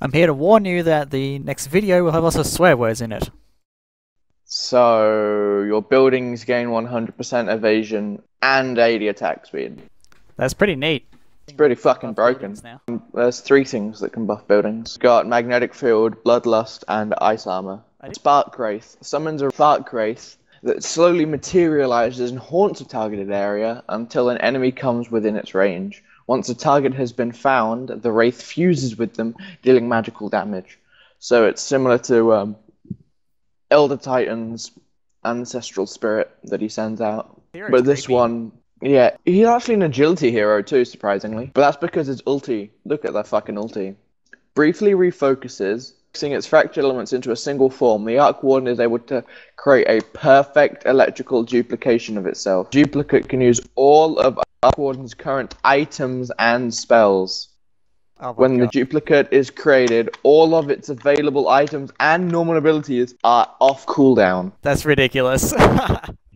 I'm here to warn you that the next video will have lots of swear words in it. So, your buildings gain 100% evasion and 80 attack speed. That's pretty neat. It's pretty fucking broken. There's 3 things that can buff buildings. Got Magnetic Field, Bloodlust, and Ice Armor. Spark Wraith summons a Spark Wraith that slowly materializes and haunts a targeted area until an enemy comes within its range. Once a target has been found, the Wraith fuses with them, dealing magical damage. So it's similar to Elder Titan's Ancestral Spirit that he sends out. But this one, yeah, he's actually an agility hero too, surprisingly. But that's because his ulti, look at that fucking ulti, briefly refocuses, mixing its fractured elements into a single form. The Arc Warden is able to create a perfect electrical duplication of itself. Duplicate can use all of Arc Warden's current items and spells. When the duplicate is created, all of its available items and normal abilities are off cooldown. That's ridiculous.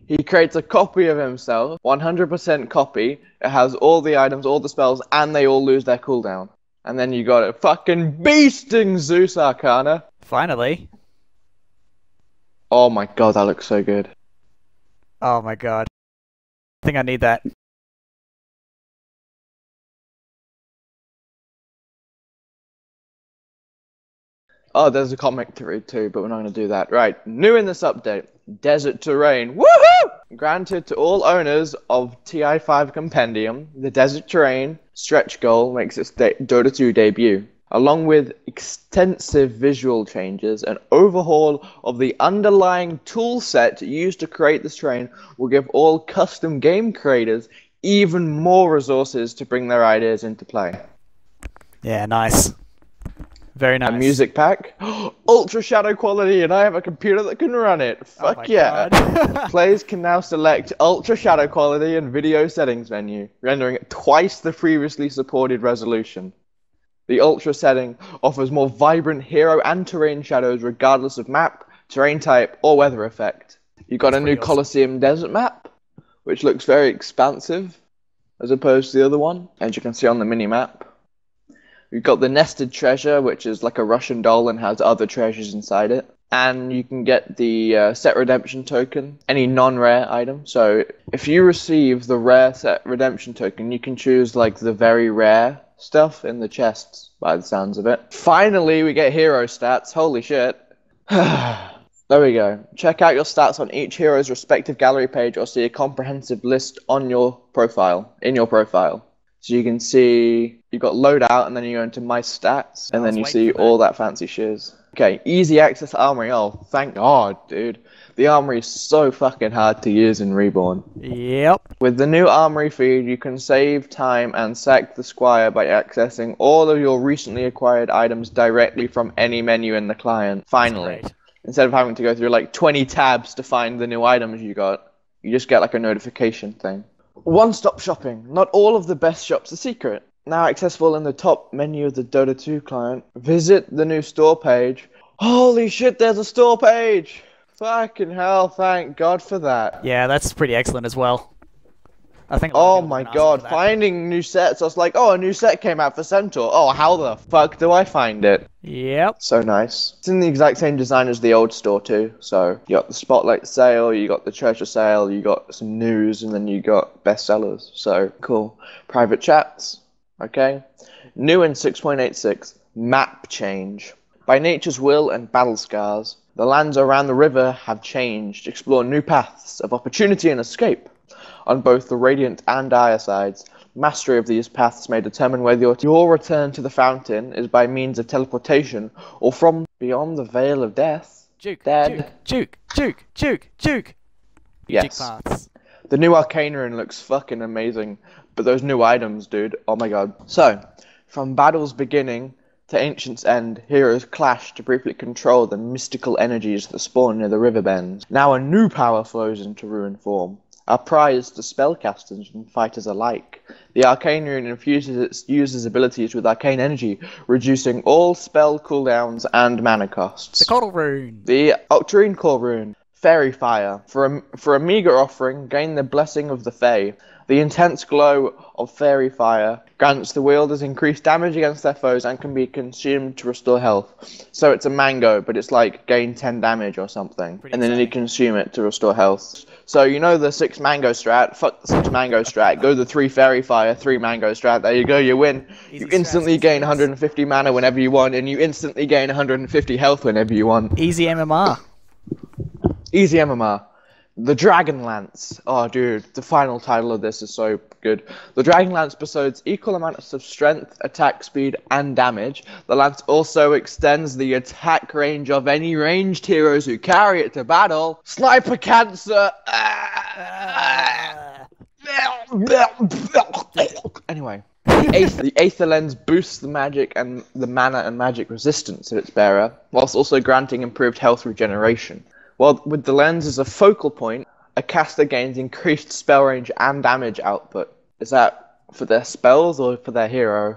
He creates a copy of himself, 100% copy. It has all the items, all the spells, and they all lose their cooldown. And then you got a fucking beasting Zeus Arcana. Finally. Oh my god, that looks so good. Oh my god. I think I need that. Oh, there's a comic to read too, but we're not going to do that. Right, new in this update, Desert Terrain. Woohoo! Granted to all owners of TI5 Compendium, the Desert Terrain stretch goal makes its Dota 2 debut. Along with extensive visual changes, an overhaul of the underlying tool set used to create this terrain will give all custom game creators even more resources to bring their ideas into play. Yeah, nice. Very nice. A music pack, ultra shadow quality, and I have a computer that can run it. Fuck yeah. Players can now select ultra shadow quality and video settings menu, rendering it twice the previously supported resolution. The ultra setting offers more vibrant hero and terrain shadows regardless of map, terrain type, or weather effect. You got a new Colosseum desert map, which looks very expansive as opposed to the other one, as you can see on the mini map. You've got the Nested Treasure, which is like a Russian doll and has other treasures inside it. And you can get the set redemption token, any non-rare item. So if you receive the rare set redemption token, you can choose like the very rare stuff in the chests, by the sounds of it. Finally, we get hero stats. Holy shit. There we go. Check out your stats on each hero's respective gallery page or see a comprehensive list on your profile, in your profile. So you can see, you've got loadout, and then you go into my stats, and then you see all that fancy shiz. Okay, easy access armory. Oh, thank God, dude. The armory is so fucking hard to use in Reborn. Yep. With the new armory feed, you can save time and sack the squire by accessing all of your recently acquired items directly from any menu in the client. Finally. Instead of having to go through like 20 tabs to find the new items you got, you just get like a notification thing. One-stop shopping. Not all of the best shops are secret. Now accessible in the top menu of the Dota 2 client. Visit the new store page. Holy shit, there's a store page! Fucking hell, thank God for that. Yeah, that's pretty excellent as well. I think. Oh my god, finding new sets. I was like, oh, a new set came out for Centaur. Oh, how the fuck do I find it? Yep. So nice. It's in the exact same design as the old store too. So you got the Spotlight sale, you got the Treasure sale, you got some news, and then you got bestsellers. So cool. Private chats. Okay. New in 6.86, map change. By nature's will and battle scars, the lands around the river have changed. Explore new paths of opportunity and escape. On both the Radiant and Dire sides, mastery of these paths may determine whether your return to the fountain is by means of teleportation or from beyond the veil of death. Juke. Yes. Paths. The new Arcane Rune looks fucking amazing, but those new items, dude, oh my god. So, from battle's beginning to Ancient's End, heroes clash to briefly control the mystical energies that spawn near the river bends. Now a new power flows into Rune form. A prize to spellcasters and fighters alike. The Arcane Rune infuses its user's abilities with arcane energy, reducing all spell cooldowns and mana costs. The Coddle Rune. The Octarine Core Rune. Fairy Fire. For a meager offering, gain the blessing of the Fae. The intense glow of Fairy Fire grants the wielders increased damage against their foes and can be consumed to restore health. So it's a mango, but it's like gain 10 damage or something. And then you consume it to restore health. So you know the 6 mango strat? Fuck the 6 mango strat. Go the 3 Fairy Fire, 3 mango strat. There you go, you win. You instantly gain 150 mana whenever you want, and you instantly gain 150 health whenever you want. Easy MMR. Easy MMR. The Dragon Lance. Oh, dude, the final title of this is so good. The Dragon Lance bestows equal amounts of strength, attack speed, and damage. The lance also extends the attack range of any ranged heroes who carry it to battle. Sniper Cancer! Anyway, the Aether Lens boosts the magic and the mana and magic resistance of its bearer, whilst also granting improved health regeneration. Well, with the lens as a focal point, a caster gains increased spell range and damage output. Is that for their spells or for their hero?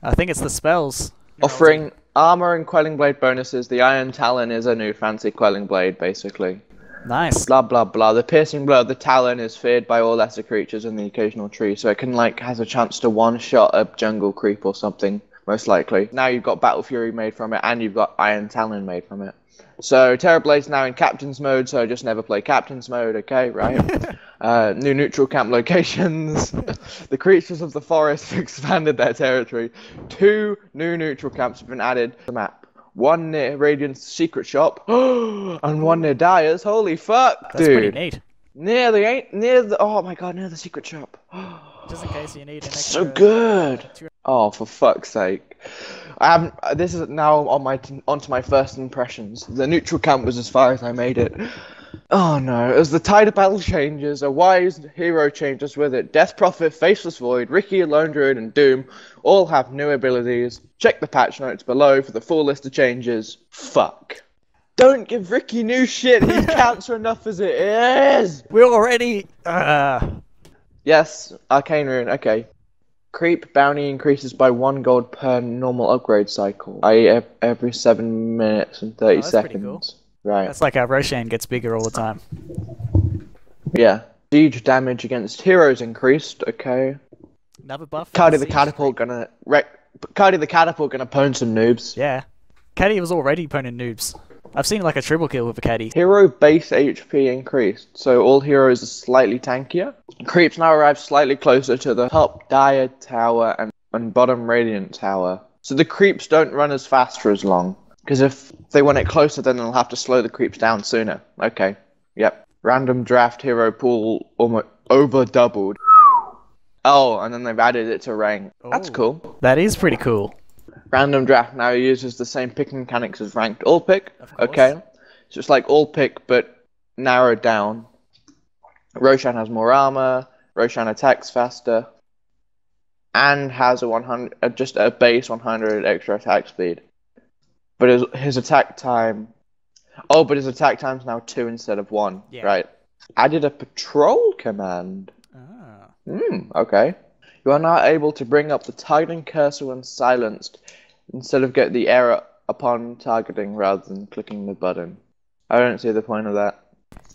I think it's the spells. Offering armor and Quelling Blade bonuses, the Iron Talon is a new fancy Quelling Blade, basically. Nice. Blah, blah, blah. The piercing blow of the Talon is feared by all lesser creatures in the occasional tree, so it can, has a chance to one-shot a jungle creep or something, most likely. Now you've got Battle Fury made from it, and you've got Iron Talon made from it. So, Terrorblade's now in Captain's mode, so just never play Captain's mode, okay, right? New neutral camp locations. The creatures of the forest have expanded their territory. 2 new neutral camps have been added to the map. 1 near Radiant's secret shop, and 1 near Dyer's. Holy fuck, That's dude. pretty neat. Near the secret shop. Just in case you need an extra... So good. Oh, for fuck's sake. This is now onto my first impressions. The neutral camp was as far as I made it. Oh no, as the tide of battle changes, a wise hero changes with it. Death Prophet, Faceless Void, Riki, Lone Druid, and Doom all have new abilities. Check the patch notes below for the full list of changes. Fuck. Don't give Riki new shit, he's cancer enough as it is! We're already... Yes, Arcane Rune, okay. Creep bounty increases by 1 gold per normal upgrade cycle, i.e. every 7 minutes and 30 seconds. Cool. Right. That's like how Roshan gets bigger all the time. Yeah. Siege damage against heroes increased, okay. Another buff. Cardi the Catapult gonna pwn some noobs. Yeah. Caddy was already pwning noobs. I've seen like a triple kill with a Caddy. Hero base HP increased, so all heroes are slightly tankier. Creeps now arrive slightly closer to the top Dire Tower and bottom Radiant Tower. So the creeps don't run as fast for as long. Because if they want it closer, then they'll have to slow the creeps down sooner. Okay, yep. Random draft hero pool almost over doubled. Oh, and then they've added it to rank. Ooh, that's cool. That is pretty cool. Random draft now uses the same picking mechanics as ranked all pick. Okay, so it's like all pick but narrowed down. Roshan has more armor. Roshan attacks faster, and has just a base 100 extra attack speed. But his attack time. Oh, but his attack time's now 2 instead of 1. Yeah. Right. Added a patrol command. Ah. Okay. You are now able to bring up the targeting cursor when silenced, instead of get the error upon targeting rather than clicking the button. I don't see the point of that.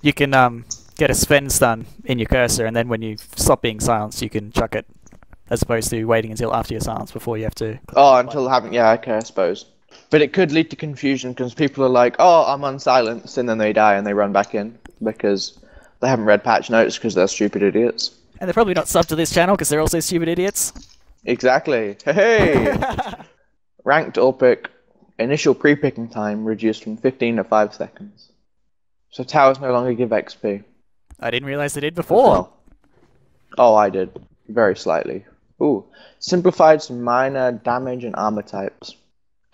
You can get a spend stun in your cursor, and then when you stop being silenced, you can chuck it, as opposed to waiting until after you're silenced before you have to... Oh, until having... Yeah, okay, I suppose. But it could lead to confusion, because people are like, oh, I'm unsilenced, and then they die and they run back in, because they haven't read patch notes, because they're stupid idiots. And they're probably not subbed to this channel, because they're also stupid idiots. Exactly. Hey! Ranked all pick. Initial pre-picking time reduced from 15 to 5 seconds. So towers no longer give XP. I didn't realize they did before. Oh, I did. Very slightly. Ooh. Simplified some minor damage and armor types.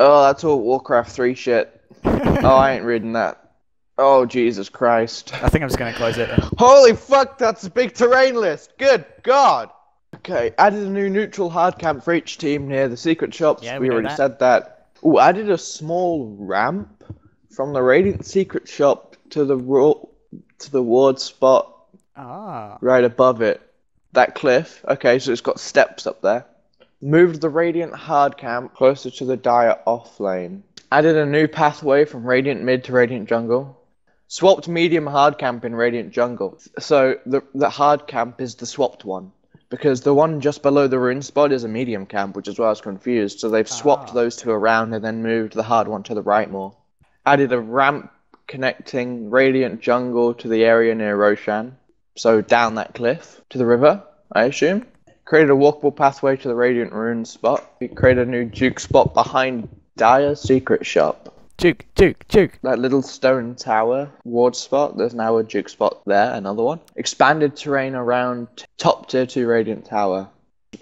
Oh, that's all Warcraft 3 shit. Oh, I ain't reading that. Oh, Jesus Christ. I think I'm just going to close it. Holy fuck, that's a big terrain list. Good God. Okay, added a new neutral hard camp for each team near the secret shops. Yeah, we already said that. Ooh, added a small ramp from the Radiant secret shop to the ward spot. Ah. Right above it. That cliff. Okay, so it's got steps up there. Moved the Radiant hard camp closer to the Dire off lane. Added a new pathway from Radiant mid to Radiant jungle. Swapped medium hard camp in Radiant Jungle. So the hard camp is the swapped one. Because the one just below the rune spot is a medium camp, which is why I was confused. So they've swapped those two around and then moved the hard one to the right more. Added a ramp connecting Radiant Jungle to the area near Roshan. So down that cliff to the river, I assume. Created a walkable pathway to the Radiant Rune spot. We created a new juke spot behind Dire's secret shop. Juke. That little stone tower ward spot, there's now a juke spot there, another one. Expanded terrain around top tier 2 Radiant Tower.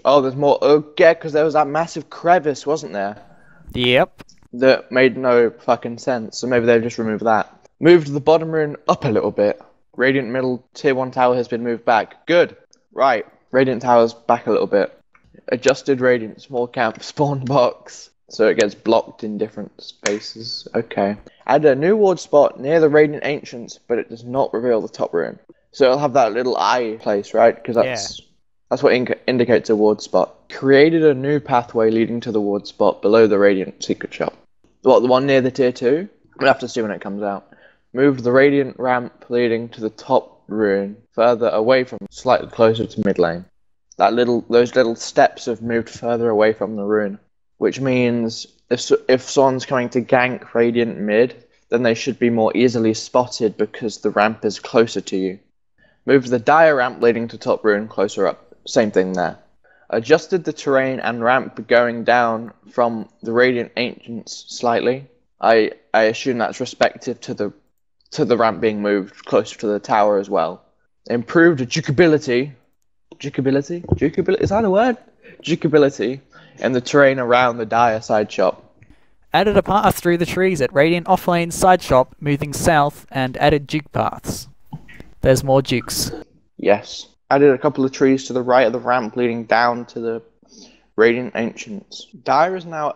Oh, there's more. Oh, yeah, because there was that massive crevice, wasn't there? Yep. That made no fucking sense, so maybe they've just removed that. Moved the bottom rune up a little bit. Radiant middle tier 1 tower has been moved back. Good. Right. Radiant tower's back a little bit. Adjusted Radiant small camp spawn box. So it gets blocked in different spaces. Okay. Added a new ward spot near the Radiant Ancients, but it does not reveal the top rune. So it'll have that little eye place, right? Because that's what indicates a ward spot. Created a new pathway leading to the ward spot below the Radiant secret shop. What, the one near the tier 2? We'll have to see when it comes out. Moved the Radiant ramp leading to the top rune further away from, slightly closer to mid lane. Those little steps have moved further away from the rune. Which means if someone's coming to gank Radiant mid, then they should be more easily spotted because the ramp is closer to you. Moved the Dire ramp leading to top rune closer up. Same thing there. Adjusted the terrain and ramp going down from the Radiant Ancients slightly. I assume that's respective to the ramp being moved closer to the tower as well. Improved jukeability. Jukeability? Is that a word? Jukeability. And the terrain around the Dire side shop. Added a path through the trees at Radiant Offlane side shop, moving south, and added juke paths. There's more jukes. Yes. Added a couple of trees to the right of the ramp leading down to the Radiant Ancients. Dire is now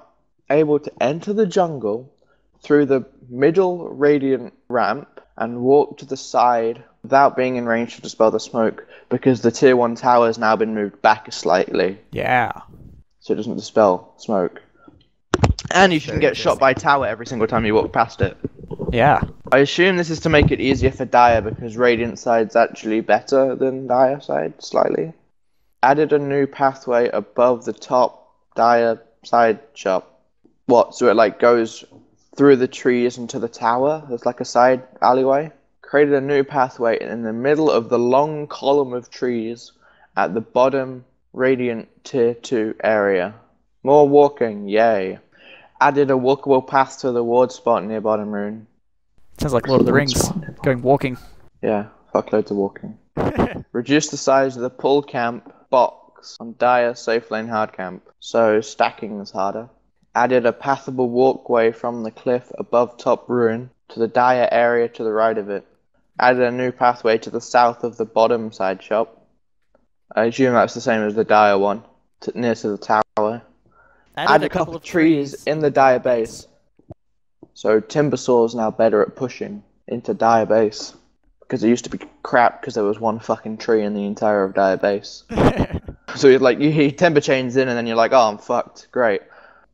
able to enter the jungle through the middle Radiant ramp and walk to the side without being in range to dispel the smoke because the tier 1 tower has now been moved back slightly. Yeah. So it doesn't dispel smoke. And you can get shot by tower every single time you walk past it. Yeah. I assume this is to make it easier for Dire because Radiant side's actually better than Dire side, slightly. Added a new pathway above the top Dire side shop. What, so it goes through the trees into the tower? There's a side alleyway? Created a new pathway in the middle of the long column of trees at the bottom Radiant tier 2 area. More walking, yay. Added a walkable path to the ward spot near bottom rune. Sounds like Lord of the Rings. Going walking. Yeah, fuckloads of walking. Reduced the size of the pull camp box on Dire safe lane hard camp, so stacking is harder. Added a pathable walkway from the cliff above top rune to the Dire area to the right of it. Added a new pathway to the south of the bottom side shop. I assume that's the same as the Dire one, near to the tower. Add a couple of trees in the Dire base. So Timbersaw is now better at pushing into Dire base. Because it used to be crap because there was one fucking tree in the entire of Dire base. So you timber chains in and then you're like, oh, I'm fucked. Great.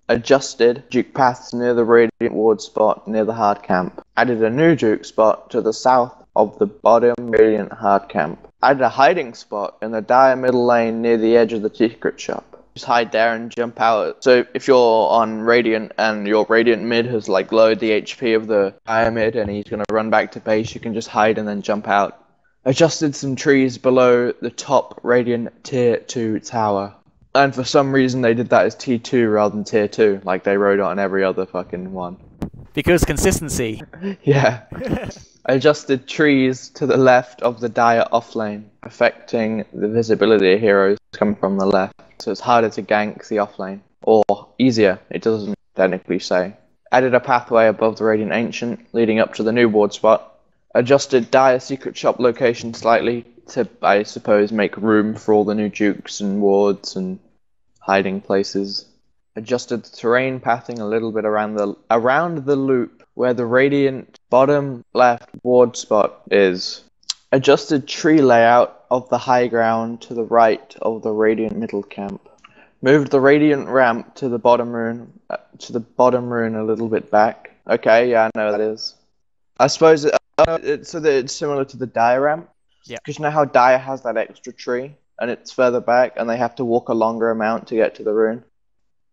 Adjusted juke paths near the Radiant ward spot near the hard camp. Added a new juke spot to the south of the bottom Radiant hard camp. Added a hiding spot in the Dire middle lane near the edge of the secret shop. Just hide there and jump out. So if you're on Radiant and your Radiant mid has lowered the HP of the Dire mid and he's going to run back to base, you can just hide and then jump out. Adjusted some trees below the top Radiant tier 2 tower. And for some reason they did that as T2 rather than tier 2, like they wrote it on every other fucking one. Because consistency. Yeah. Adjusted trees to the left of the Dire offlane, affecting the visibility of heroes coming from the left. So it's harder to gank the offlane. Or easier, it doesn't technically say. Added a pathway above the Radiant Ancient, leading up to the new ward spot. Adjusted Dire secret shop location slightly to, I suppose, make room for all the new dukes and wards and hiding places. Adjusted the terrain pathing a little bit around the loop where the Radiant bottom left ward spot is. Adjusted tree layout of the high ground to the right of the Radiant middle camp. Moved the Radiant ramp to the bottom rune a little bit back. Okay, yeah, I know what that is. I suppose So that it's similar to the Dire ramp. Yeah. Because you know how Dire has that extra tree, and it's further back, and they have to walk a longer amount to get to the rune.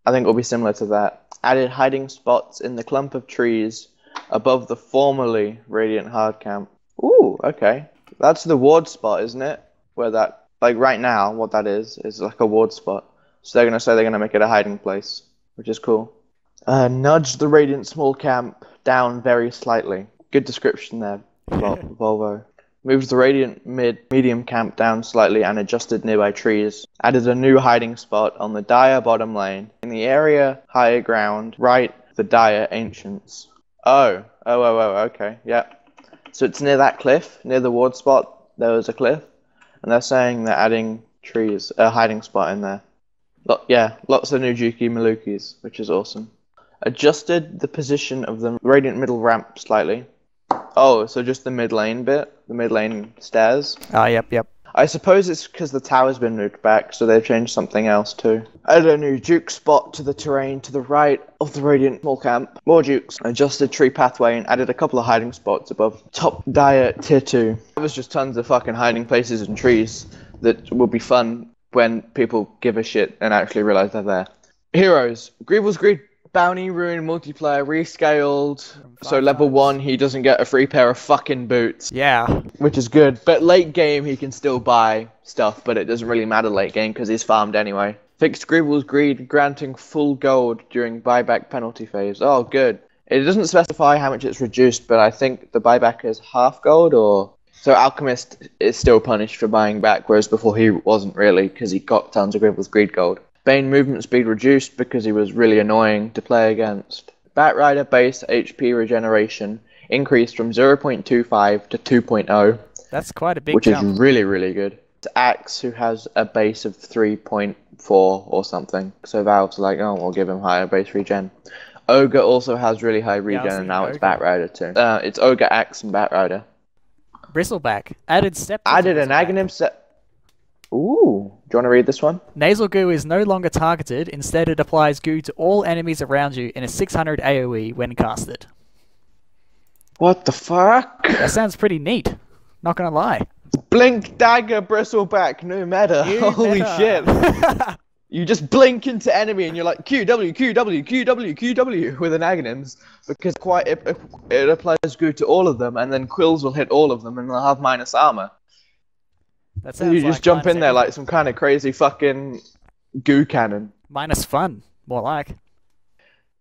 I think it'll be similar to that. Added hiding spots in the clump of trees above the formerly Radiant Hard Camp. Ooh, okay. That's the ward spot, isn't it? Where that, like right now, what that is like a ward spot. So they're going to say they're going to make it a hiding place, which is cool. Nudge the Radiant Small Camp down very slightly. Good description there, Volvo. Moved the Radiant medium camp down slightly and adjusted nearby trees. Added a new hiding spot on the Dire bottom lane. In the area higher ground, right the Dire Ancients. Oh, okay, yeah. So it's near that cliff, near the ward spot, there was a cliff. And they're saying they're adding trees, a hiding spot in there. Yeah, lots of new Juki Malukis, which is awesome. Adjusted the position of the Radiant middle ramp slightly. Oh, so just the mid lane bit? The mid lane stairs? Ah, yep. I suppose it's because the tower's been moved back, so they've changed something else too. Added a new Juke spot to the terrain to the right of the Radiant small camp. More Jukes. Adjusted tree pathway and added a couple of hiding spots above top Dire tier 2. There was just tons of fucking hiding places and trees that will be fun when people give a shit and actually realize they're there. Heroes. Greevil's Greed Bounty Rune multiplayer rescaled. So level 1 he doesn't get a free pair of fucking boots. Yeah. Which is good. But late game he can still buy stuff, but it doesn't really matter late game because he's farmed anyway. Fixed Greevil's Greed granting full gold during buyback penalty phase. Oh, good. It doesn't specify how much it's reduced, but I think the buyback is half gold or... So Alchemist is still punished for buying back, whereas before he wasn't really because he got tons of Greevil's Greed gold. Bane movement speed reduced because he was really annoying to play against. Batrider base HP regeneration increased from 0.25 to 2.0. That's quite a big which jump. Is really, really good. It's Axe, who has a base of 3.4 or something. So Valve's like, oh, we'll give him higher base regen. Ogre also has really high regen, and now it's Batrider too. It's Ogre, Axe, and Batrider. Bristleback. Added step. Added an Aghanim set. Ooh, do you want to read this one? Nasal goo is no longer targeted. Instead, it applies goo to all enemies around you in a 600 AoE when casted. What the fuck? That sounds pretty neat. Not gonna lie. Blink Dagger Bristleback, new meta. Holy shit. You just blink into enemy and you're like QW, QW, QW, QW with an Aghanims because it applies goo to all of them and then quills will hit all of them and they'll have minus armor. That so you just jump in there like some kind of crazy fucking goo cannon. Minus fun, more like.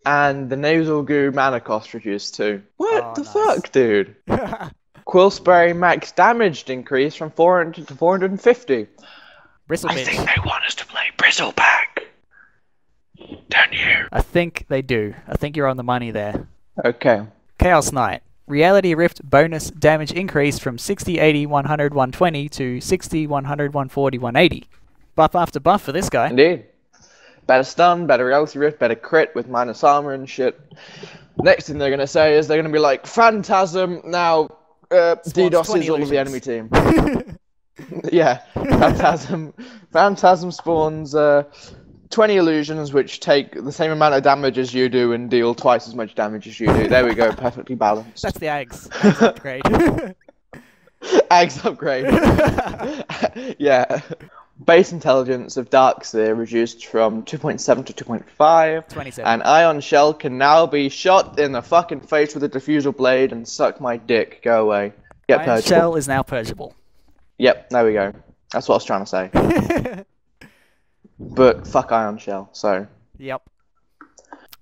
And the nasal goo mana cost reduced too. What the fuck, dude? Quill spray max damage increased from 400 to 450. I think they want us to play Bristleback. Don't you? I think they do. I think you're on the money there. Okay. Chaos Knight. Reality Rift bonus damage increase from 60, 80, 100, 120 to 60, 100, 140, 180. Buff after buff for this guy. Indeed. Better stun, better Reality Rift, better crit with minus armor and shit. Next thing they're going to say is they're going to be like, Phantasm now DDoSes all of the enemy team. Yeah, Phantasm spawns 20 illusions which take the same amount of damage as you do and deal twice as much damage as you do. There we go, perfectly balanced. That's the Ags upgrade. Ags upgrade. Yeah. Base intelligence of Darkseer reduced from 2.7 to 2.5. 27. And Ion Shell can now be shot in the fucking face with a diffusal blade and suck my dick. Go away. Get Ion purgeable. Shell is now purgeable. Yep, there we go. That's what I was trying to say. But fuck Ion Shell, so. Yep.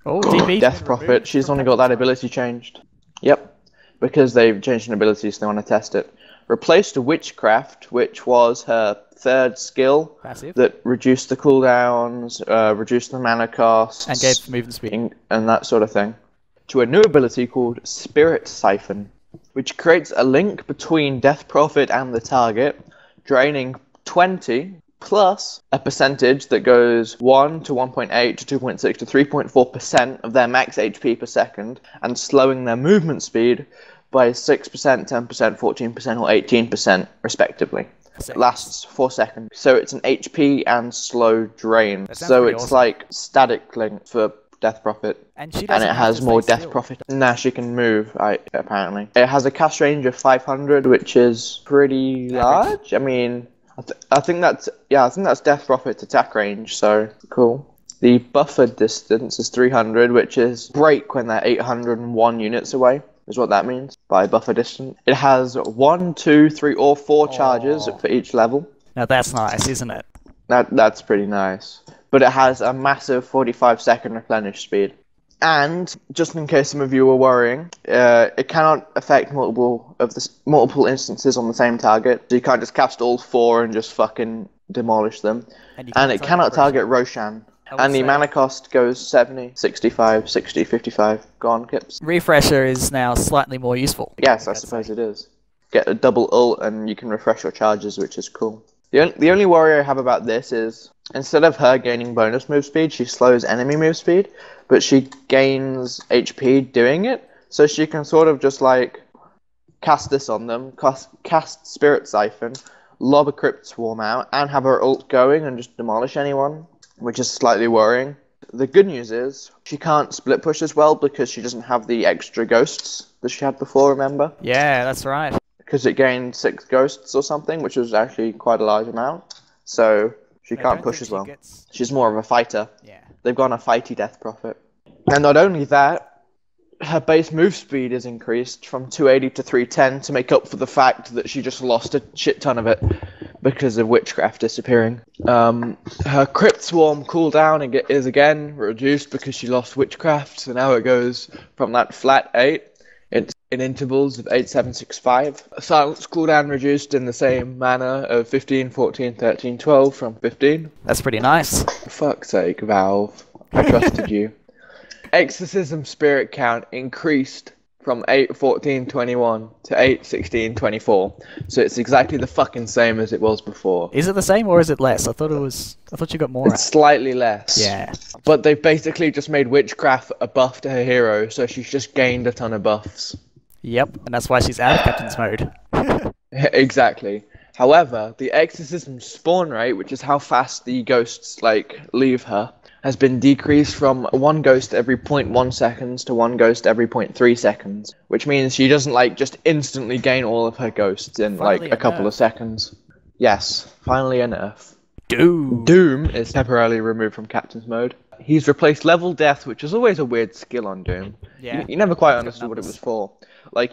Oh, DP. Death Prophet, she's only got that ability changed. Yep. Because they've changed an ability, so they want to test it. Replaced Witchcraft, which was her third skill. Passive. That reduced the cooldowns, reduced the mana costs. And gave movement speed. And that sort of thing. To a new ability called Spirit Siphon, which creates a link between Death Prophet and the target, draining 20 plus a percentage that goes 1 to 1.8 to 2.6 to 3.4% of their max HP per second, and slowing their movement speed by 6%, 10%, 14%, or 18% respectively. It lasts 4 seconds. So it's an HP and slow drain. So it's awesome. like static link for death profit. And she And doesn't it have has to more stay death still. profit. Nah, she can move, apparently. It has a cast range of 500, which is pretty large. I mean, I think that's death profit attack range, so cool. The buffered distance is 300, which is break when they're 801 units away, is what that means by buffer distance. It has 1, 2, 3, or 4 charges for each level. Now that's nice, isn't it? That's pretty nice. But it has a massive 45-second replenish speed. And just in case some of you were worrying, it cannot affect multiple instances on the same target. So you can't just cast all 4 and just fucking demolish them. And it cannot target Roshan. And the mana cost goes 70, 65, 60, 55. Go on, Mkipz. Refresher is now slightly more useful. Yes, I suppose it is. Get a double ult and you can refresh your charges, which is cool. The only worry I have about this is, instead of her gaining bonus move speed, she slows enemy move speed, but she gains HP doing it, so she can sort of just like cast this on them, cast Spirit Siphon, lob a Crypt Swarm out, and have her ult going and just demolish anyone, which is slightly worrying. The good news is, she can't split push as well because she doesn't have the extra ghosts that she had before, remember? Yeah, that's right. Because it gained 6 ghosts or something, which was actually quite a large amount. So she can't push as well. She's more of a fighter. Yeah. They've gone a fighty death profit. And not only that, her base move speed is increased from 280 to 310 to make up for the fact that she just lost a shit ton of it because of Witchcraft disappearing. Her Crypt Swarm cooldown is again reduced because she lost Witchcraft, so now it goes from that flat 8. It's in intervals of 8, 7, 6, 5. Silence cooldown reduced in the same manner of 15, 14, 13, 12 from 15. That's pretty nice. For fuck's sake, Valve. I trusted you. Exorcism spirit count increased from 8, 14, 21 to 8, 16, 24. So it's exactly the fucking same as it was before. Is it the same or is it less? I thought you got more. It's slightly less. Yeah. But they've basically just made Witchcraft a buff to her hero, so she's just gained a ton of buffs. Yep, and that's why she's out of Captain's mode. Exactly. However, the Exorcism spawn rate, which is how fast the ghosts leave her, has been decreased from 1 ghost every 0.1 seconds to 1 ghost every 0.3 seconds, which means she doesn't just instantly gain all of her ghosts in a couple of seconds. Yes, finally a nerf. Doom is temporarily removed from Captain's mode. He's replaced Level Death, which is always a weird skill on Doom. Yeah. You never quite understood what it was for.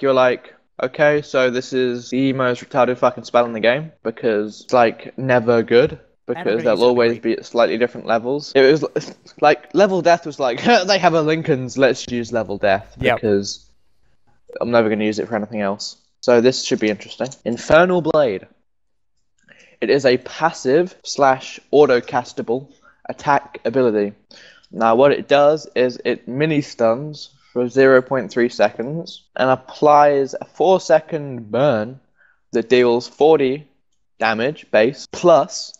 You're like, okay, so this is the most retarded fucking spell in the game, because it's never good. Because they'll always be at slightly different levels. It was Level Death was they have a Lincoln's, let's use Level Death. Because I'm never going to use it for anything else. So this should be interesting. Infernal Blade. It is a passive / auto-castable attack ability. Now what it does is it mini-stuns for 0.3 seconds and applies a 4-second burn that deals 40 damage base plus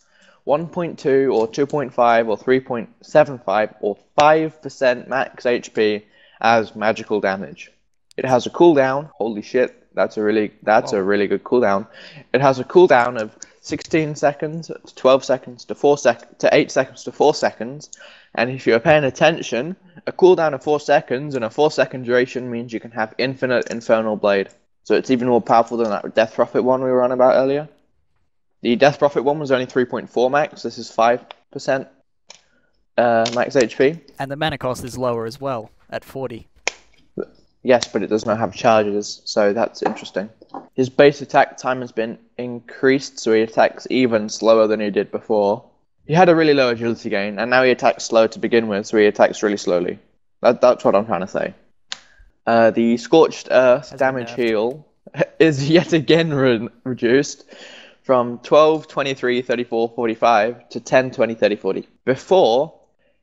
1.2 or 2.5 or 3.75 or 5% max HP as magical damage. It has a cooldown. Holy shit, that's a really good cooldown. It has a cooldown of 16 seconds to 12 seconds to 8 seconds to 4 seconds. And if you're paying attention, a cooldown of 4 seconds and a 4-second duration means you can have infinite Infernal Blade. So it's even more powerful than that Death Prophet one we were on about earlier. The Death Prophet one was only 3.4 max. This is 5% max HP. And the mana cost is lower as well, at 40. Yes, but it does not have charges, so that's interesting. His base attack time has been increased, so he attacks even slower than he did before. He had a really low agility gain, and now he attacks slow to begin with, so he attacks really slowly. That's what I'm trying to say. The Scorched Earth damage heal is yet again reduced from 12, 23, 34, 45 to 10, 20, 30, 40. Before,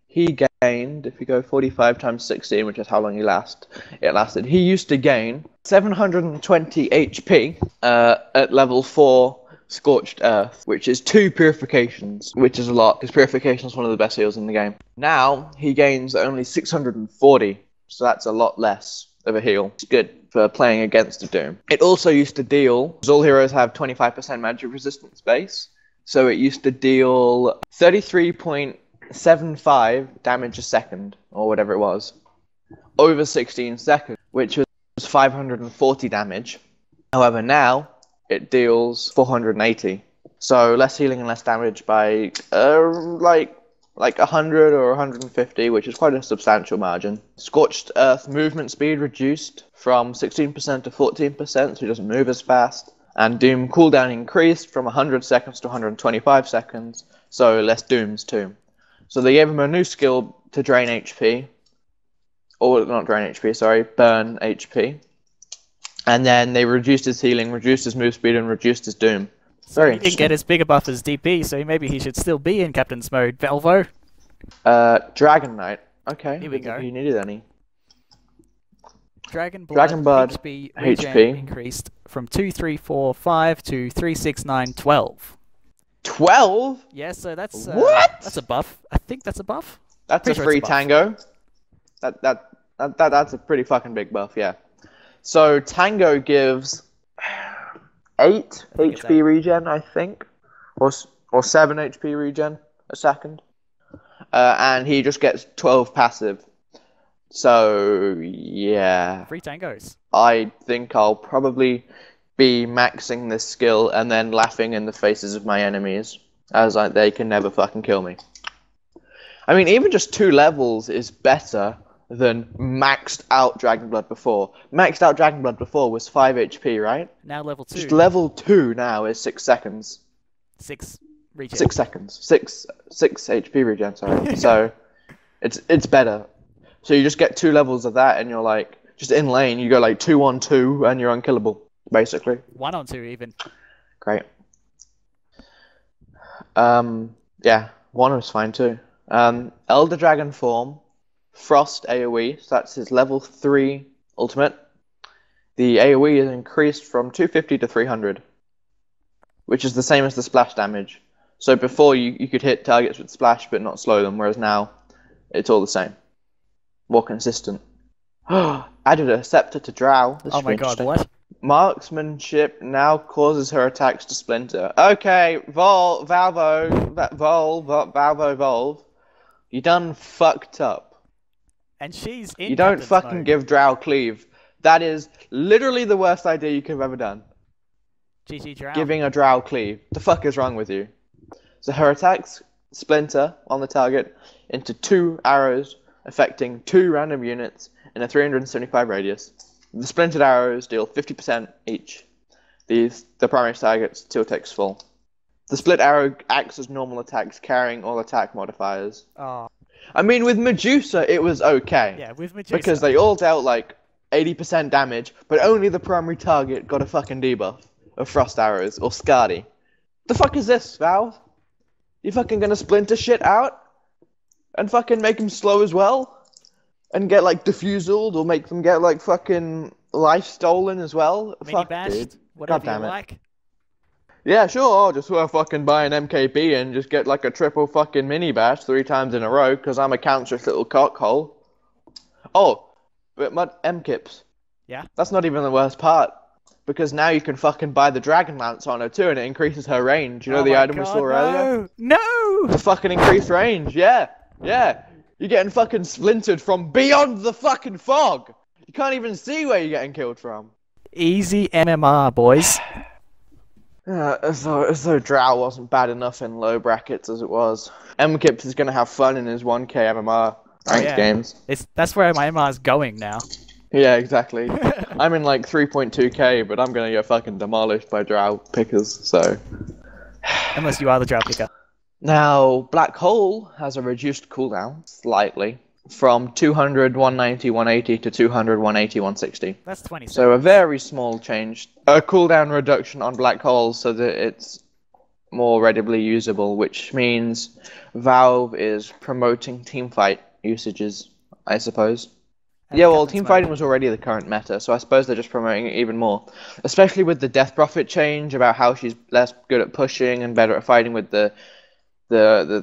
he gained, if you go 45 times 16, which is how long it lasted, he used to gain 720 HP at level 4 Scorched Earth, which is 2 purifications, which is a lot, because purification is one of the best heals in the game. Now, he gains only 640, so that's a lot less of a heal. It's good for playing against a Doom. It also used to deal, because all heroes have 25% magic resistance base, so it used to deal 33.2 0.75 damage a second, or whatever it was, over 16 seconds, which was 540 damage. However, now it deals 480. So less healing and less damage by like 100 or 150, which is quite a substantial margin. Scorched Earth movement speed reduced from 16% to 14%, so it doesn't move as fast. And Doom cooldown increased from 100 seconds to 125 seconds, so less Dooms too. So they gave him a new skill to drain HP. Or not drain HP, sorry, burn HP. And then they reduced his healing, reduced his move speed, and reduced his Doom. So he didn't get as big a buff as DP, so maybe he should still be in Captain's mode. Velvo? Dragon Knight. Okay. Here we go. He needed any. Dragon Blood HP regen HP increased from 2345 to 36912. 12? Yeah, so that's what? That's a buff. I think that's a buff. That's a free Tango. That's a pretty fucking big buff, yeah. So Tango gives 8 HP regen, I think, or 7 HP regen a second, and he just gets 12 passive. So yeah, free tangos. I think I'll probably be maxing this skill and then laughing in the faces of my enemies as they can never fucking kill me. I mean, even just 2 levels is better than maxed out Dragon Blood before. Maxed out Dragon Blood before was 5 HP, right? Now level 2. Just level 2 now is 6 seconds. 6 regen. 6 seconds. 6 HP regen, sorry. So it's better. So you just get 2 levels of that and you're like, just in lane, you go like 2-on-2 and you're unkillable, basically. 1-on-2 even. Great. Yeah, 1 was fine too. Elder Dragon form, Frost AoE, so that's his level 3 ultimate. The AoE is increased from 250 to 300, which is the same as the splash damage. So before you could hit targets with splash but not slow them, whereas now it's all the same. More consistent. Added a scepter to drow. Oh my god, what? Marksmanship now causes her attacks to splinter. Okay, Valvo, you done fucked up. And she's in You don't fucking give drow cleave. That is literally the worst idea you could have ever done. GG drow. Giving a drow cleave. The fuck is wrong with you? So her attacks splinter on the target into 2 arrows, affecting 2 random units in a 375 radius. The splintered arrows deal 50% each. The primary target's till takes full. The split arrow acts as normal attacks, carrying all attack modifiers. Oh. I mean, with Medusa, it was okay. Yeah, with Medusa. Because they all dealt like 80% damage, but only the primary target got a fucking debuff of Frost Arrows or Scardy. The fuck is this, Valve? You fucking gonna splinter shit out? And fucking make them slow as well? And get like diffuseled or make them get like fucking life stolen as well? Mini bashed, whatever you like. Yeah, sure, I'll just fucking buy an MKB and just get like a triple fucking mini bash 3 times in a row because I'm a cancerous little cockhole. Oh, but Mkipz. Yeah? That's not even the worst part. Because now you can fucking buy the Dragon Lance on her too and it increases her range. You know the item we saw earlier? No! The fucking increased range, yeah. Yeah. You're getting fucking splintered from beyond the fucking fog. You can't even see where you're getting killed from. Easy MMR, boys. As though drow wasn't bad enough in low brackets as it was. Mkipz is going to have fun in his 1k MMR ranked games. That's where my MMR is going now. Yeah, exactly. I'm in like 3.2k, but I'm going to get fucking demolished by drow pickers, so... Unless you are the drow picker. Now, Black Hole has a reduced cooldown, slightly, from 200, 190, 180 to 200, 180, 160. That's 20 seconds. So a very small change. A cooldown reduction on Black Hole so that it's more readily usable, which means Valve is promoting teamfight usages, I suppose. Yeah, well, teamfighting was already the current meta, so I suppose they're just promoting it even more. Especially with the Death Prophet change about how she's less good at pushing and better at fighting with the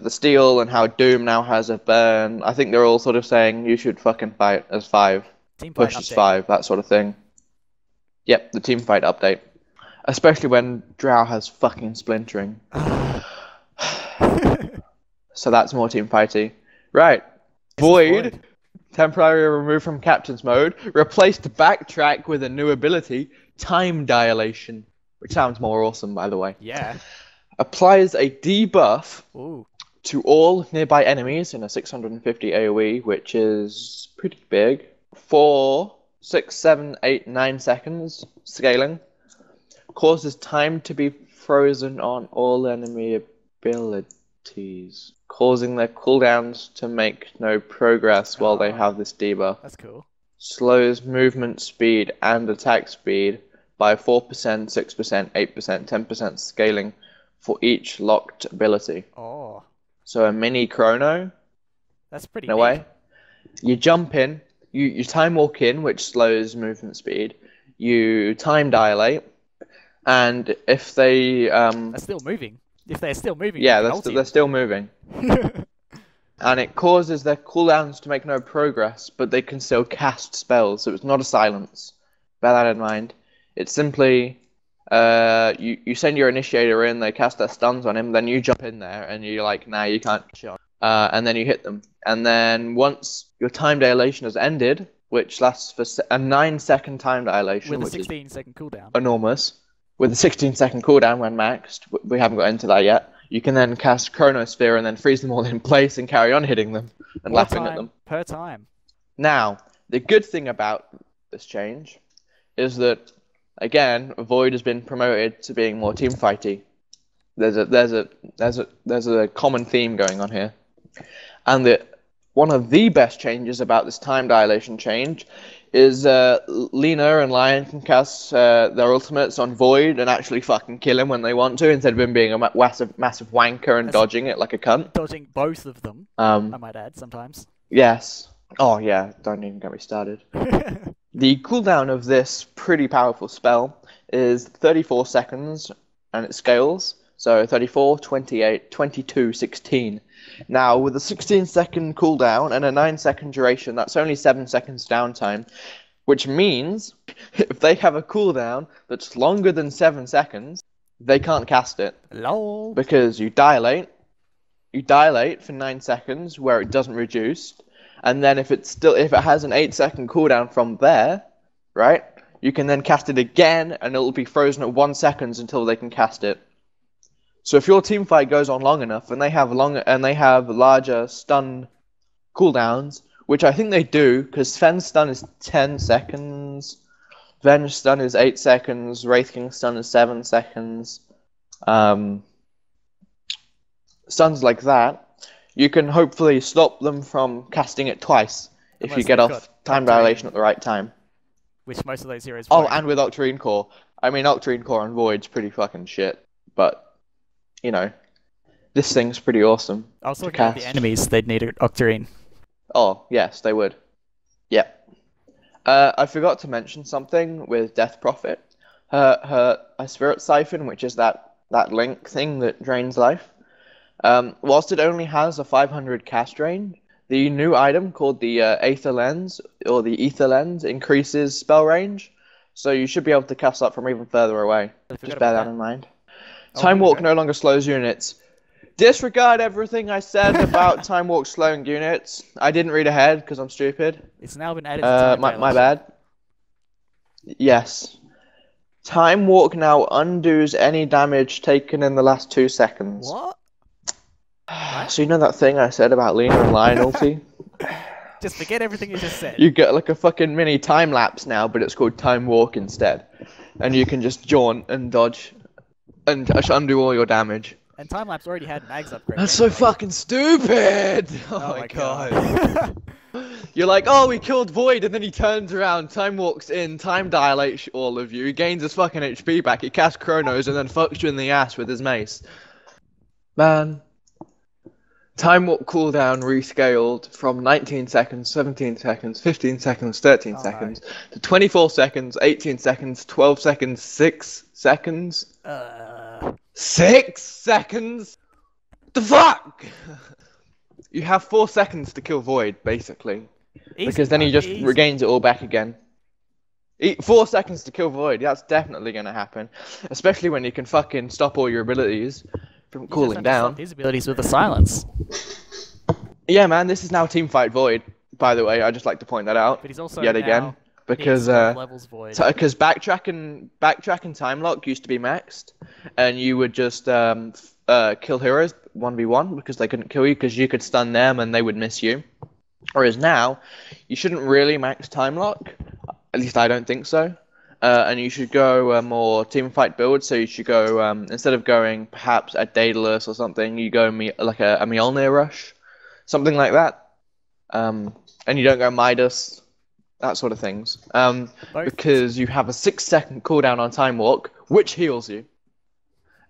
steel, and how Doom now has a burn. I think they're all sort of saying you should fucking fight as 5, push as 5, that sort of thing. Yep, the teamfight update. Especially when drow has fucking splintering. So that's more team fighty. Right. Void, temporarily removed from captain's mode, replaced backtrack with a new ability, time dilation, which sounds more awesome, by the way. Yeah. Applies a debuff Ooh. to all nearby enemies in a 650 AoE, which is pretty big. 4, 6, 7, 8, 9 seconds scaling. Causes time to be frozen on all enemy abilities, causing their cooldowns to make no progress while they have this debuff. That's cool. Slows movement speed and attack speed by 4%, 6%, 8%, 10% scaling for each locked ability. Oh. So a mini chrono. That's pretty in a way. You jump in, you time walk in, which slows movement speed. You time dilate, and if they They're still moving. If they're still moving, yeah, they're still moving. And it causes their cooldowns to make no progress, but they can still cast spells, so it's not a silence. Bear that in mind. It's simply you send your initiator in, they cast their stuns on him, then you jump in there, and you're like, nah, you can't. And then you hit them. And then once your time dilation has ended, which lasts for a 9-second time dilation, with a which 16-second cooldown. Enormous. With a 16-second cooldown when maxed, we haven't got into that yet. You can then cast Chronosphere and then freeze them all in place and carry on hitting them and laughing at them. Per time. Now, the good thing about this change is that, again, Void has been promoted to being more team fighty. There's a common theme going on here, and one of the best changes about this time dilation change is Lina and Lion can cast their ultimates on Void and actually fucking kill him when they want to, instead of him being a massive wanker and dodging it like a cunt. Dodging both of them, I might add, sometimes. Yes. Oh yeah, don't even get me started. The cooldown of this pretty powerful spell is 34 seconds, and it scales. So 34, 28, 22, 16. Now, with a 16-second cooldown and a 9-second duration, that's only 7 seconds downtime, which means if they have a cooldown that's longer than 7 seconds, they can't cast it. Lol. Because you dilate for 9 seconds where it doesn't reduce, and then if it has an 8-second cooldown from there, right, you can then cast it again, and it'll be frozen at 1 second until they can cast it. So if your team fight goes on long enough, and they have larger stun cooldowns, which I think they do, because Sven's stun is 10 seconds, Venge stun is 8 seconds, Wraith King stun is 7 seconds, stuns like that, you can hopefully stop them from casting it twice if you get off time dilation at the right time. Which most of those heroes won't. And with Octarine Core. I mean, Octarine Core on Void's pretty fucking shit, but you know, this thing's pretty awesome. I was talking about the enemies, they'd need an Octarine. Oh, yes, they would. Yeah. I forgot to mention something with Death Prophet. Her Spirit Siphon, which is that link thing that drains life. Whilst it only has a 500 cast range, the new item called the Aether Lens, or the Ether Lens, increases spell range. So you should be able to cast that from even further away. Just bear that in mind. Time Walk no longer slows units. Disregard everything I said about Time Walk slowing units. I didn't read ahead because I'm stupid. It's now been added to time my bad. Yes. Time Walk now undoes any damage taken in the last 2 seconds. What? So you know that thing I said about Lina and Lion ulti? Just forget everything you just said. You get like a fucking mini time lapse now, but it's called Time Walk instead. And you can just jaunt and dodge and undo all your damage. And Timelapse already had an Ags upgrade. That's so fucking stupid! Oh my god. You're like, oh, we killed Void, and then he turns around, Time Walks in, Time Dilates all of you, he gains his fucking HP back, he casts Chronos, and then fucks you in the ass with his mace. Man. Time Walk cooldown rescaled from 19 seconds, 17 seconds, 15 seconds, 13 seconds, to 24 seconds, 18 seconds, 12 seconds, 6 seconds. 6 seconds? The fuck? You have 4 seconds to kill Void, basically. Easy, because then he just regains it all back again. 4 seconds to kill Void, that's definitely gonna happen. Especially when you can fucking stop all your abilities from You cooling just have to down. stop his abilities with the silence. Yeah, man, this is now Teamfight Void. By the way, I just like to point that out. But he's also yet now again because needs 12 levels Void. backtrack and time lock used to be maxed, and you would just kill heroes 1v1 because they couldn't kill you because you could stun them and they would miss you. Whereas now, you shouldn't really max time lock. At least I don't think so. And you should go more team fight build. So you should go instead of going perhaps a Daedalus or something, you go like a Mjolnir rush, something like that. And you don't go Midas, that sort of things. Because you have a 6-second cooldown on time walk, which heals you.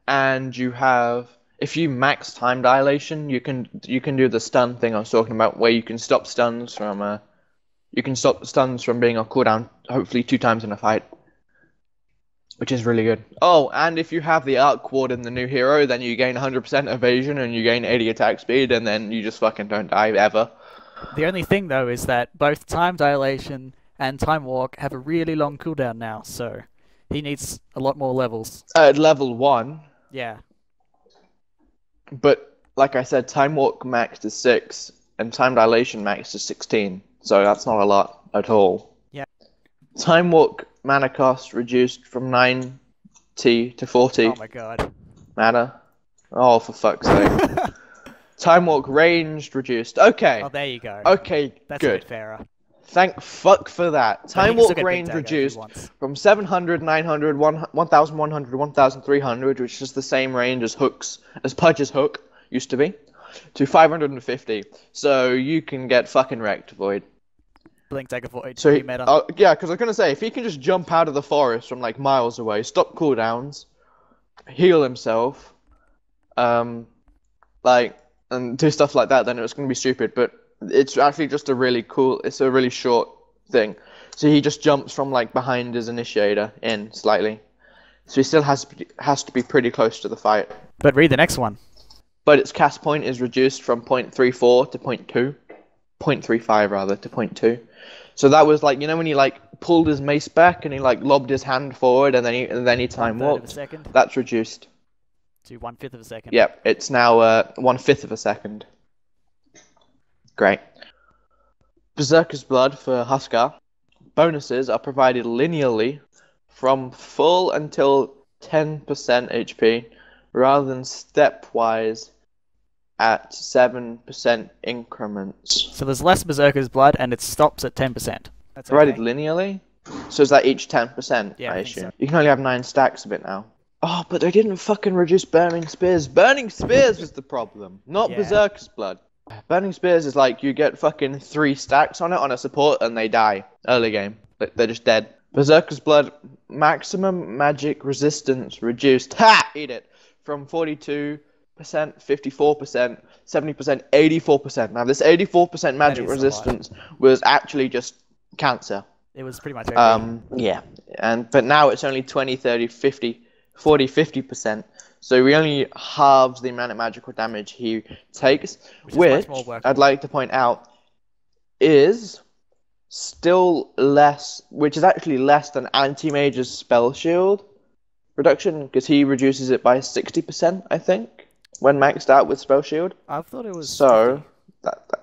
And you have, if you max time dilation, you can do the stun thing I was talking about, where you can stop stuns from being on cooldown, hopefully 2 times in a fight, which is really good. Oh, and if you have the Arc Ward in the new hero, then you gain 100% evasion and you gain 80 attack speed, and then you just fucking don't die ever. The only thing though is that both time dilation and time walk have a really long cooldown now, so he needs a lot more levels. At level 1. Yeah. But like I said, time walk max is 6 and time dilation max is 16. So that's not a lot at all. Yeah. Time walk mana cost reduced from 90 to 40. Oh my god. Mana. Oh, for fuck's sake. Time walk ranged reduced. Okay. Oh, there you go. Okay, That's good. a bit fairer. Thank fuck for that. Time walk range Dagger reduced from 700, 900, 1100, 1300, which is the same range as Pudge's hook used to be, to 550. So you can get fucking wrecked, Void. Blink Dagger Void. So meta. yeah, because I was gonna say, if he can just jump out of the forest from like miles away, stop cooldowns, heal himself, and do stuff like that, then it was gonna be stupid. But it's actually just a really cool. It's a really short thing. So he just jumps from like behind his initiator in slightly. So he still has to be pretty close to the fight. But read the next one. But its cast point is reduced from 0.34 to 0.2, 0.35 rather to 0.2. So that was like, you know when he like pulled his mace back and he like lobbed his hand forward and then he time walked. That's reduced to 1/5 of a second. Yep, it's now 1/5 of a second. Great. Berserker's Blood for Huskar. Bonuses are provided linearly from full until 10% HP, rather than stepwise at 7% increments. So there's less Berserker's Blood, and it stops at 10%. That's provided okay. linearly? So is that each 10%, Yeah, I So. assume? You can only have 9 stacks of it now. Oh, but they didn't fucking reduce Burning Spears. Burning Spears was the problem, not Berserker's Blood. Burning Spears is like you get fucking 3 stacks on it on a support and they die early game. They're just dead. Berserker's Blood maximum magic resistance reduced. Ha! Eat it. From 42%, 54%, 70%, 84%. Now this 84% magic resistance was actually just cancer. It was pretty much okay. Yeah. But now it's only 20, 30, 50, 40, 50%. So we only halves the amount of magical damage he takes, which I'd like to point out is still less, which is actually less than Anti-Mage's spell shield reduction, because he reduces it by 60%, I think, when maxed out with spell shield. I thought it was so.